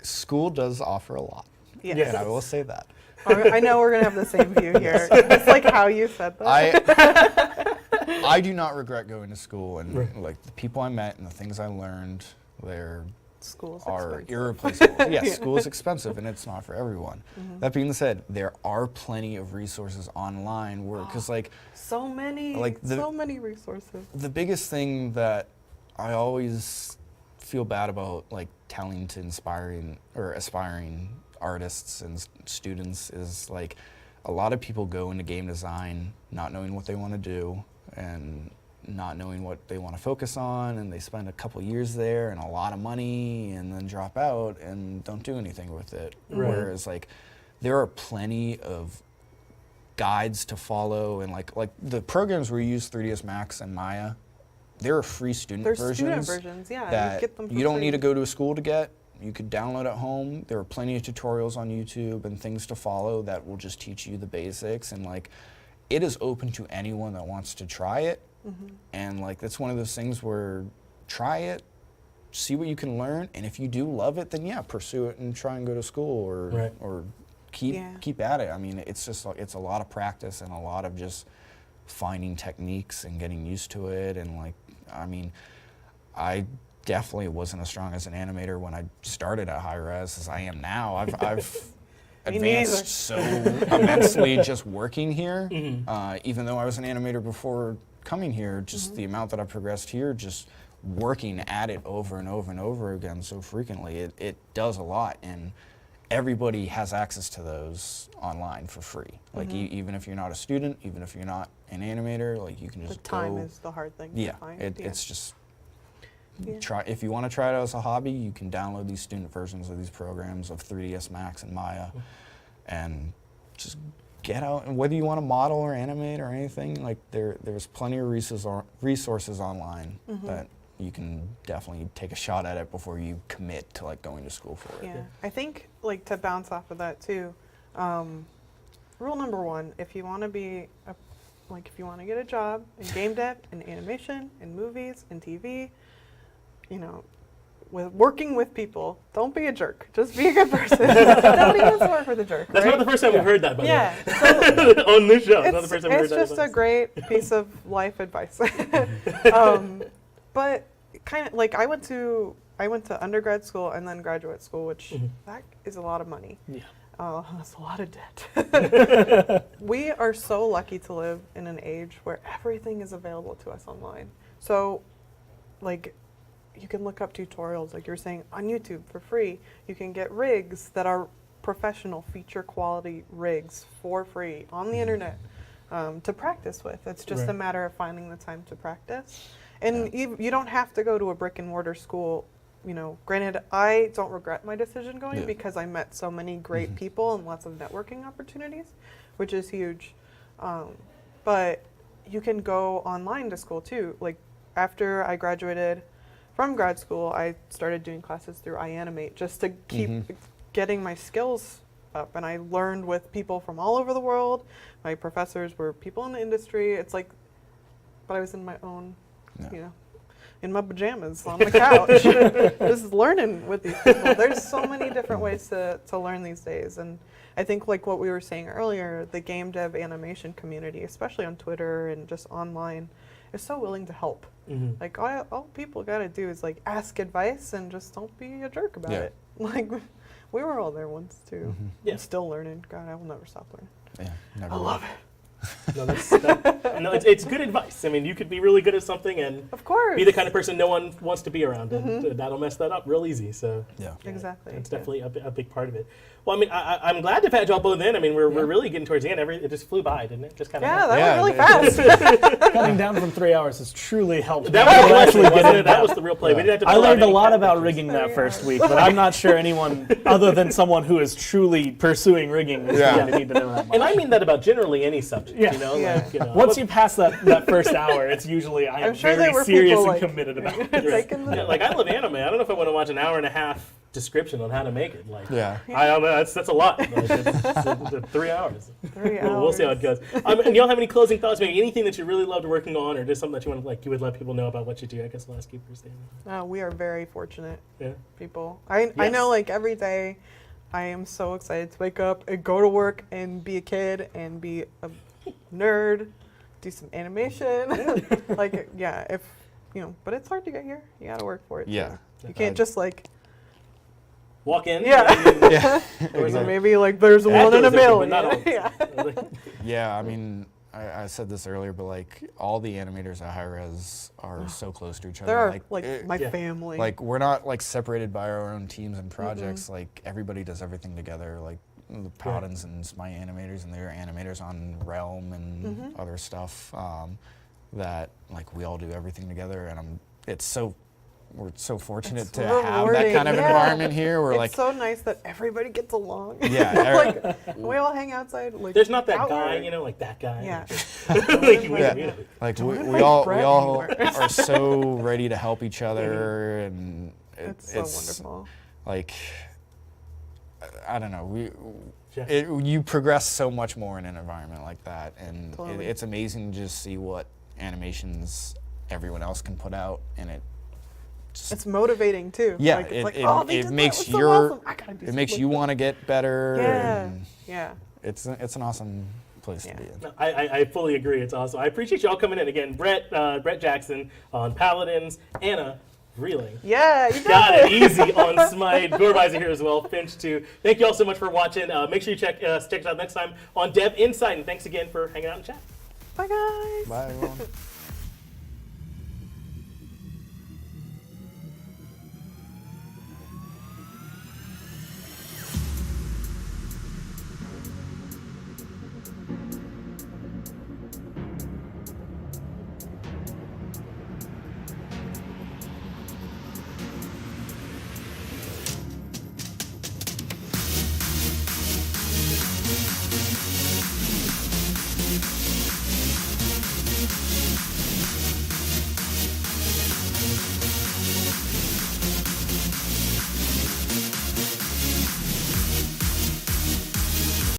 school does offer a lot. Yes. And I will say that. I know we're going to have the same view here. It's like how you said that. I do not regret going to school, and like the people I met and the things I learned there School's are expensive. irreplaceable. Yes, school is expensive and it's not for everyone. That being said, there are plenty of resources online where, because like So many resources. the biggest thing that I always feel bad about, like telling to aspiring artists and students, is like a lot of people go into game design not knowing what they want to do and not knowing what they want to focus on, and they spend a couple years there and a lot of money and then drop out and don't do anything with it. Right. Whereas like there are plenty of guides to follow, and like the programs where you use 3ds Max and Maya, there are free student There's versions. student versions, yeah. That you get them for you don't free. need to go to a school to get. You could download at home. There are plenty of tutorials on YouTube and things to follow that will just teach you the basics, and like it is open to anyone that wants to try it. And like that's one of those things where try it, see what you can learn, and if you do love it, then yeah, pursue it and try and go to school or keep at it. I mean, it's just it's a lot of practice and a lot of just finding techniques and getting used to it. And like, I mean, I definitely wasn't as strong as an animator when I started at hi-rez as I am now. I've advanced so immensely just working here. Even though I was an animator before coming here, just the amount that I progressed here, just working at it over and over and over again so frequently, it does a lot. And everybody has access to those online for free. Like even if you're not a student, even if you're not an animator, like you can just The time go. is the hard thing Yeah, to find. it's just try. If you want to try it as a hobby, you can download these student versions of these programs of 3ds Max and Maya, and just get out. And whether you want to model or animate or anything, like there's plenty of resources online that you can definitely take a shot at it before you commit to like going to school for it. Yeah, I think like to bounce off of that too, rule number 1, if you want to be if you want to get a job in game dev, in animation, in movies, in TV, with working with people, don't be a jerk. Just be a good person. Nobody wants to work with a jerk. That's right? not the first time we've heard that, by the way. Yeah, On this show. It's not the first time we've heard it's that. just a great piece of life advice. But kind of like I went to undergrad school and then graduate school, which that is a lot of money. Yeah. That's a lot of debt. We are so lucky to live in an age where everything is available to us online. So, like, you can look up tutorials, like you were saying, on YouTube for free. You can get rigs that are professional, feature quality rigs for free on the internet to practice with. It's just a matter of finding the time to practice. And you don't have to go to a brick and mortar school. Granted, I don't regret my decision going because I met so many great people and lots of networking opportunities, which is huge. But you can go online to school too. Like after I graduated from grad school, I started doing classes through iAnimate just to keep getting my skills up. And I learned with people from all over the world. My professors were people in the industry. It's like, but I was in my own, in my pajamas on the couch, just learning with these people. There's so many different ways to learn these days. And I think like what we were saying earlier, the game dev animation community, especially on Twitter and just online, is so willing to help. Like all people got to do is like ask advice and just don't be a jerk about it. Like we were all there once too. I'm still learning. God, I will never stop learning. Yeah, never I will. love it. No, it's good advice. I mean, you could be really good at something, and Of course. course. be the kind of person no one wants to be around, and that'll mess that up real easy. So Yeah. Exactly. it's definitely a big part of it. Well, I mean, I'm glad to have had y'all both in. I mean, we're really getting towards the end. It just flew by, didn't it? Just kind of. Yeah, that Yeah, went really fast. Cutting down from 3 hours has truly helped. That me. was Actually get it that down. was the real play. We didn't have to I pull out learned a any lot cat about pictures. rigging that first week, but I'm not sure anyone other than someone who is truly pursuing rigging is Yeah. going to need to know that much. And I mean that about generally any subject. Yeah. You know, Yeah. like, you know, Once you pass that first hour, it's usually I am I'm sure very there were serious people, and like, committed about it. taking the Yeah, like I love anime. I don't know if I want to watch an hour and a half description on how to make it. Like, Yeah. I don't know. That's a lot. Like, it's 3 hours. 3 We'll see how it hours. goes. And y'all have any closing thoughts? Maybe anything that you really loved working on, or just something that you want to you would let people know about what you do? I guess I'll ask you first. Amy. We are very fortunate Yeah. people. I Yes. know, like, every day I am so excited to wake up and go to work and be a kid and be a nerd, do some animation. Like, yeah, if, you know, but it's hard to get here. You got to work for it. too. Yeah. You can't just, like, Walk in. Yeah. Yeah. or maybe, like, there's After one in a it's open, million. but not always. Yeah. Yeah, I mean, I said this earlier, but like all the animators at hi-rez are so close to each other. They're, like, it- my Yeah. family. like we're not like separated by our own teams and projects. Like everybody does everything together. Like the Paladins and my animators and their animators on Realm and other stuff. That like we all do everything together, and we're so fortunate It's to have that rewarding, kind of yeah. environment here. We're it's like, so nice that everybody gets along. Yeah, like, we all hang outside. Like, There's not that outward. guy, you know, like that guy. Yeah. Like, Yeah. like we invite all Brett are so ready to help each other, and It's so wonderful. like I don't know, Yeah. you progress so much more in an environment like that, and Totally. it's amazing to just see what animations everyone else can put out, and It's motivating too. yeah, Like, it's it, like, it, oh, they it did makes that. It was so your awesome. I gotta do it makes something you like want to get better. Yeah. And Yeah. it's an awesome place Yeah. to be in. No, I fully agree. It's awesome. I appreciate y'all coming in again. Brett Jackson on Paladins, Anna Reeling. Yeah, you Got got it easy on Smite. Gorvisor here as well. Finch too. Thank you all so much for watching. Make sure you check us out next time on Dev Insight. And thanks again for hanging out and chat. Bye, guys. Bye, everyone.